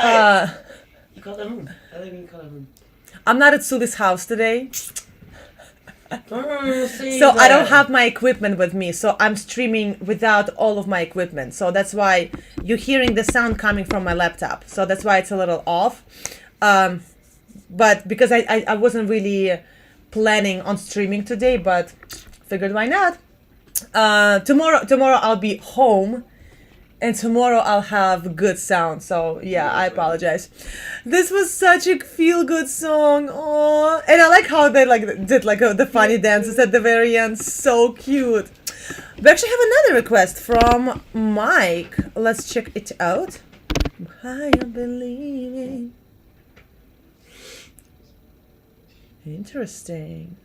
You call that room. I think you call that room. I'm not at Suli's house today. So So I don't have my equipment with me, so I'm streaming without all of my equipment. So that's why you're hearing the sound coming from my laptop. So that's why it's a little off. But because I wasn't really planning on streaming today, but figured why not. Tomorrow I'll be home, and tomorrow I'll have good sound. So yeah, I apologize. This was such a feel-good song. Oh, and I like how they did the funny dances at the very end. So cute. We actually have another request from Mike. Let's check it out. I am believing. Interesting.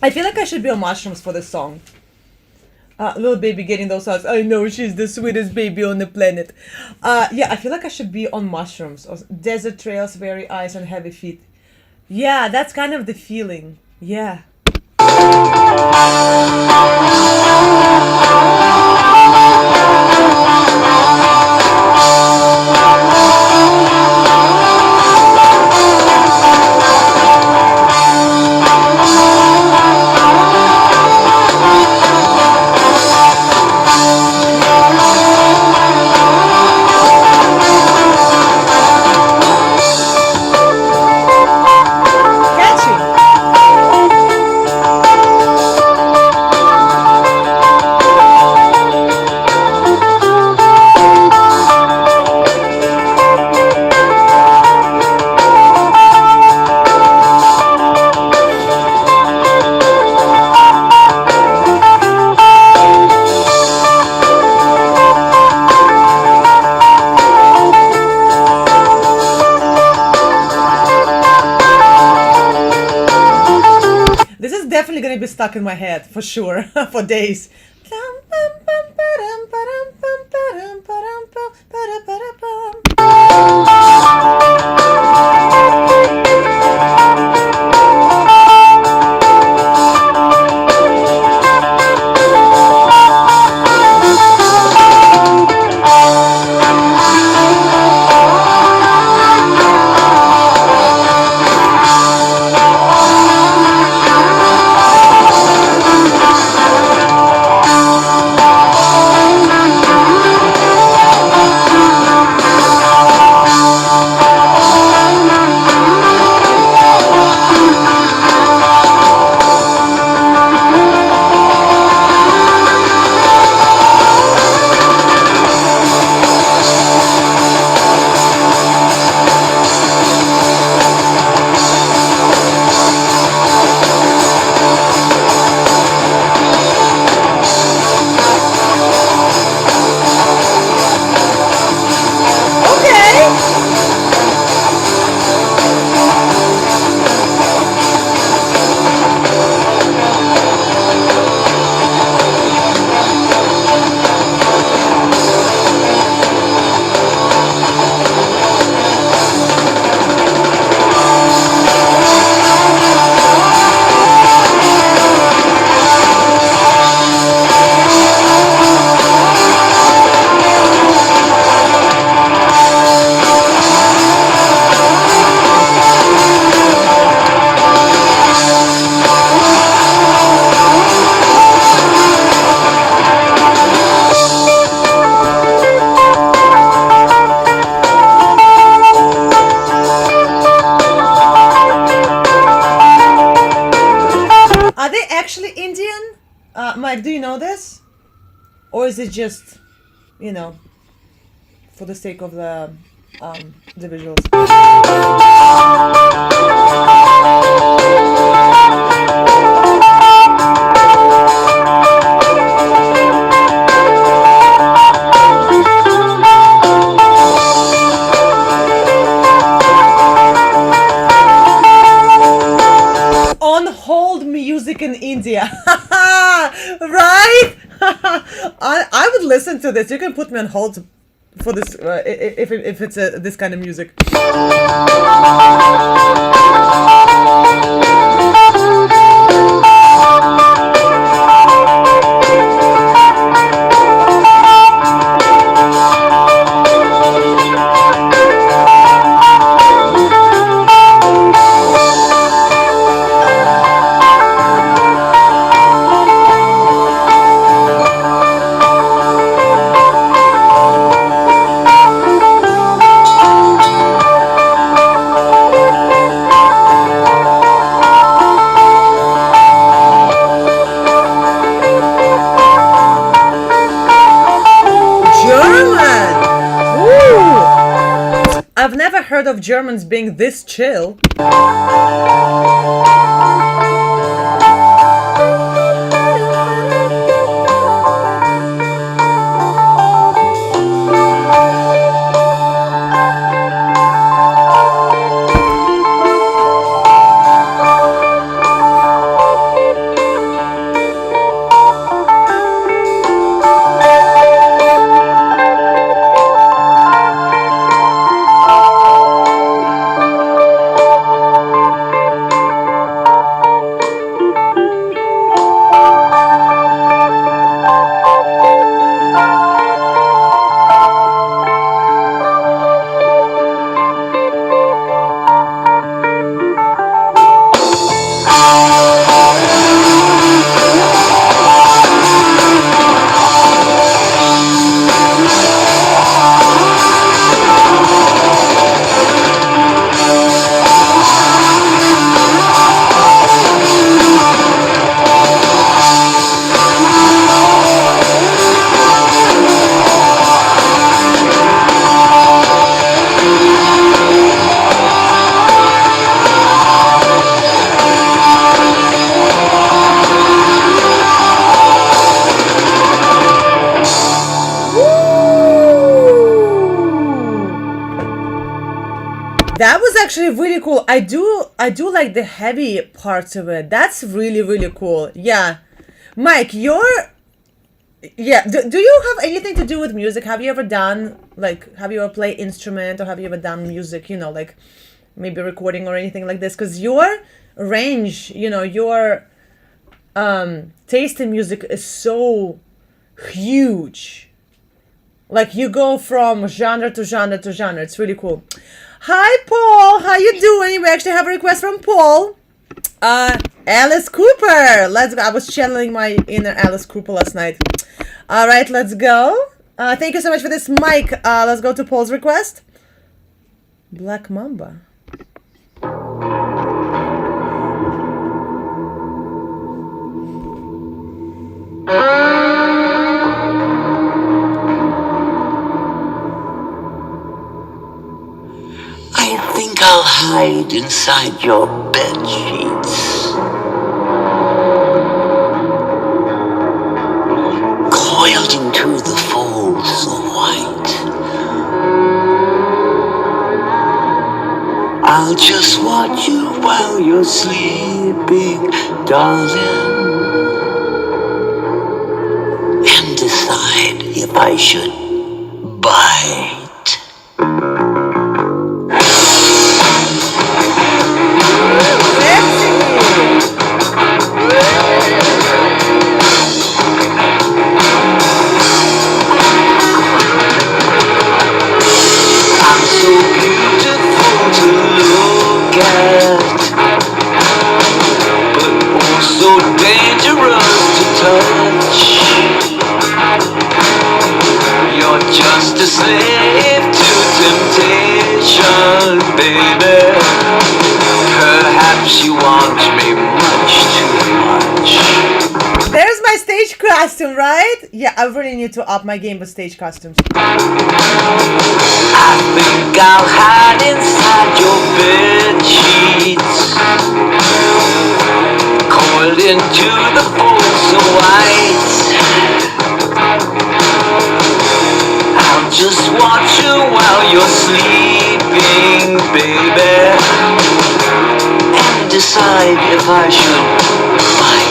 I feel like I should be on mushrooms for this song. Little baby getting those thoughts. I know she's the sweetest baby on the planet. Yeah, I feel like I should be on mushrooms. Desert trails, very ice and heavy feet. Yeah, that's kind of the feeling. Yeah. Definitely gonna be stuck in my head for sure for days. Mike, do you know this? Or is it just, you know, for the sake of the visuals? On hold music in India. Right? I would listen to this. You can put me on hold for this if it's this kind of music. I've never heard of Germans being this chill. That was actually really cool. I do like the heavy parts of it. That's really, really cool. Yeah. Mike, do you have anything to do with music? Have you ever played instrument, or have you ever done music, like maybe recording or anything like this? Because your range, your taste in music is so huge. Like you go from genre to genre to genre. It's really cool. Hi, Paul. How you doing? We actually have a request from Paul. Alice Cooper. Let's go. I was channeling my inner Alice Cooper last night. All right, let's go. Thank you so much for this, Mike. Let's go to Paul's request. Black Mamba. I think I'll hide inside your bed sheets, coiled into the folds of white. I'll just watch you while you're sleeping, darling, and decide if I should bite. Dangerous to touch. costume, right? Yeah, I really need to up my game with stage costumes. I think I'll hide inside your bed sheets, coiled into the folds of white. I'll just watch you while you're sleeping, baby, and decide if I should bite.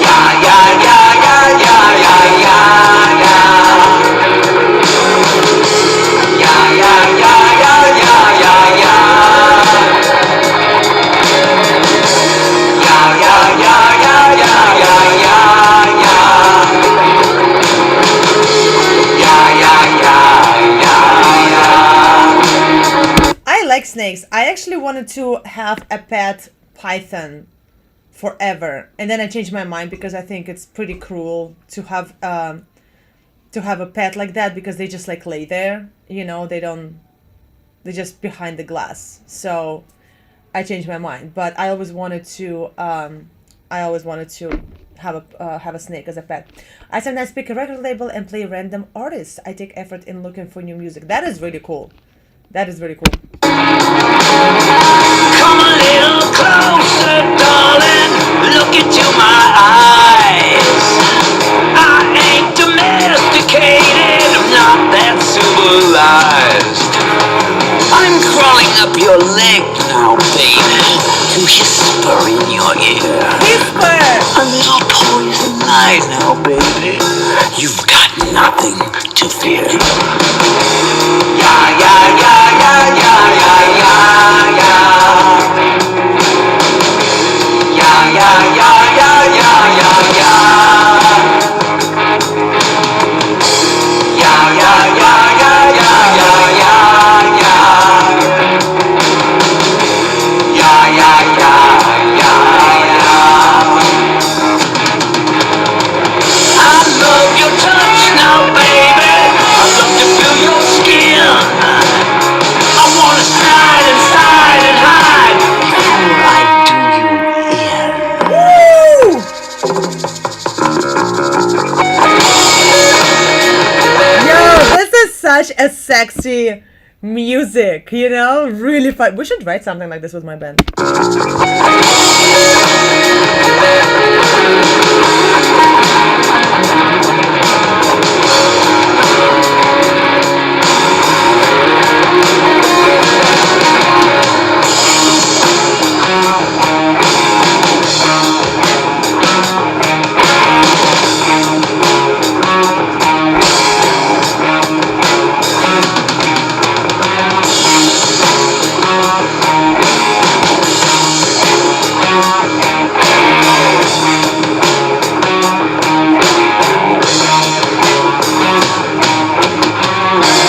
Yeah, yeah, yeah, yeah, yeah, yeah, yeah, yeah. Yeah, yeah, yeah, yeah, yeah, yeah, yeah. Yeah, yeah, yeah, yeah, yeah, yeah, yeah, yeah. Yeah, yeah, yeah, yeah. I like snakes. I actually wanted to have a pet python forever, and then I changed my mind because I think it's pretty cruel to have a pet like that, because they just like lay there, they're just behind the glass. So I changed my mind, but I always wanted to have a snake as a pet. I sometimes pick a record label and play random artists. I take effort in looking for new music. That is really cool. That is really cool. Come a little closer, darling. Look into my eyes. I ain't domesticated. I'm not that civilized. I'm crawling up your leg now, baby, to whisper in your ear. Whisper! A little poison lie now, baby. You've got nothing to fear. Yeah, yeah, yeah, yeah, yeah, yeah, yeah, yeah. Yeah, yeah, yeah, yeah, yeah, yeah, yeah. Yeah, yeah, yeah, yeah, yeah, yeah, yeah, yeah. Yeah, yeah, yeah, yeah, yeah. I love your touch now, baby. I love to feel your skin. I wanna slide inside and hide before I do you in. Yo, this is such a sexy music, really fun. We should write something like this with my band.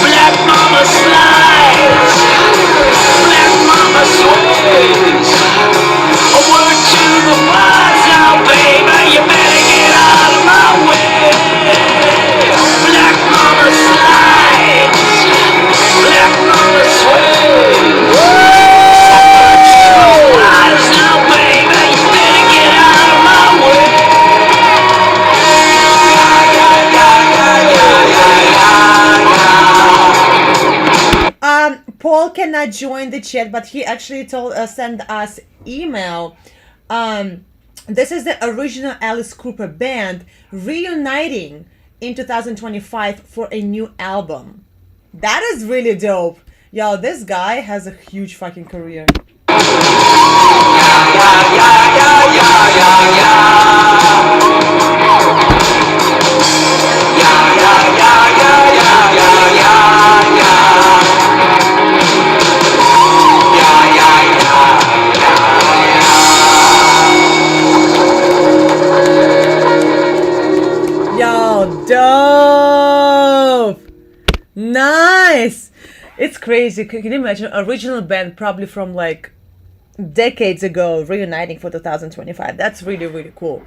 Black mama slides, black mama sways. A word to the wise now, baby, you better get out of my way. Black mama slides, black mama sways. Wise now, baby, you better get out of my way. Yeah, yeah, yeah, yeah, yeah, yeah, yeah. Paul cannot join the chat, but he actually send us email. This is the original Alice Cooper band reuniting in 2025 for a new album. That is really dope. Yo, this guy has a huge fucking career. Yo, dope! Nice! It's crazy. Can you imagine? Original band probably from like decades ago reuniting for 2025. That's really, really cool.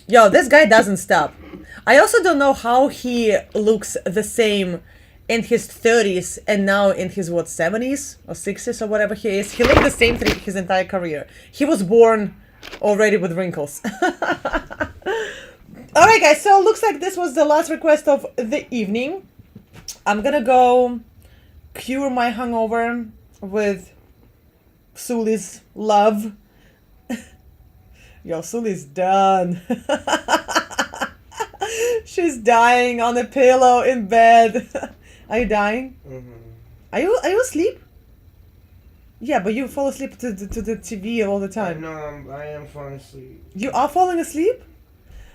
Yo, this guy doesn't stop. I also don't know how he looks the same in his 30s and now in his 70s or 60s or whatever he is. He looked the same through his entire career. He was born already with wrinkles. Alright guys, so it looks like this was the last request of the evening. I'm gonna go cure my hangover with Suli's love. Yo, Suli's done. She's dying on a pillow in bed. Are you dying? Mm-hmm. Are you asleep? Yeah, but you fall asleep to the TV all the time. No, I am falling asleep. You are falling asleep?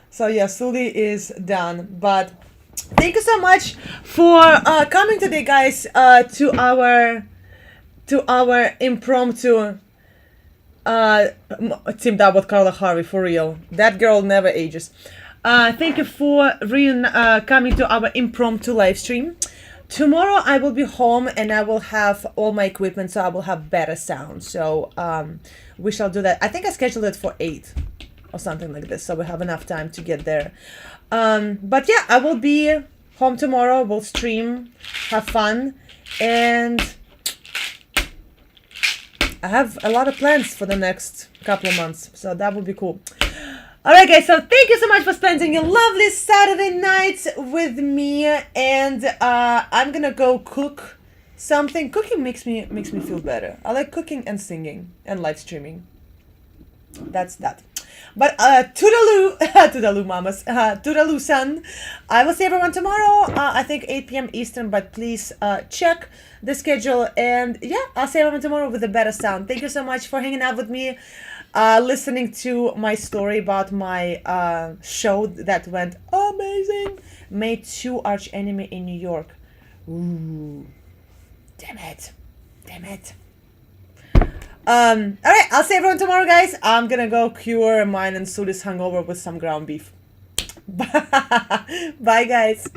So yeah, Suli is done. But thank you so much for coming today, guys, to our impromptu teamed up with Carla Harvey, for real. That girl never ages. Thank you for coming to our impromptu live stream. Tomorrow I will be home and I will have all my equipment, so I will have better sound. So we shall do that. I think I scheduled it for 8 or something like this, so we have enough time to get there. But yeah, I will be home tomorrow. We'll stream, have fun, and I have a lot of plans for the next couple of months, so that would be cool. Alright guys, so thank you so much for spending your lovely Saturday night with me, and I'm gonna go cook something. Cooking makes me feel better. I like cooking and singing and live streaming. That's that. But toodaloo, toodaloo mamas, toodaloo son. I will see everyone tomorrow, I think 8 p.m. Eastern, but please check the schedule, and yeah, I'll see everyone tomorrow with a better sound. Thank you so much for hanging out with me. Listening to my story about my show that went amazing. Made 2 arch enemy in New York. Ooh, damn it. Alright, I'll see everyone tomorrow, guys. I'm gonna go cure mine and Suli's hangover with some ground beef. Bye, guys.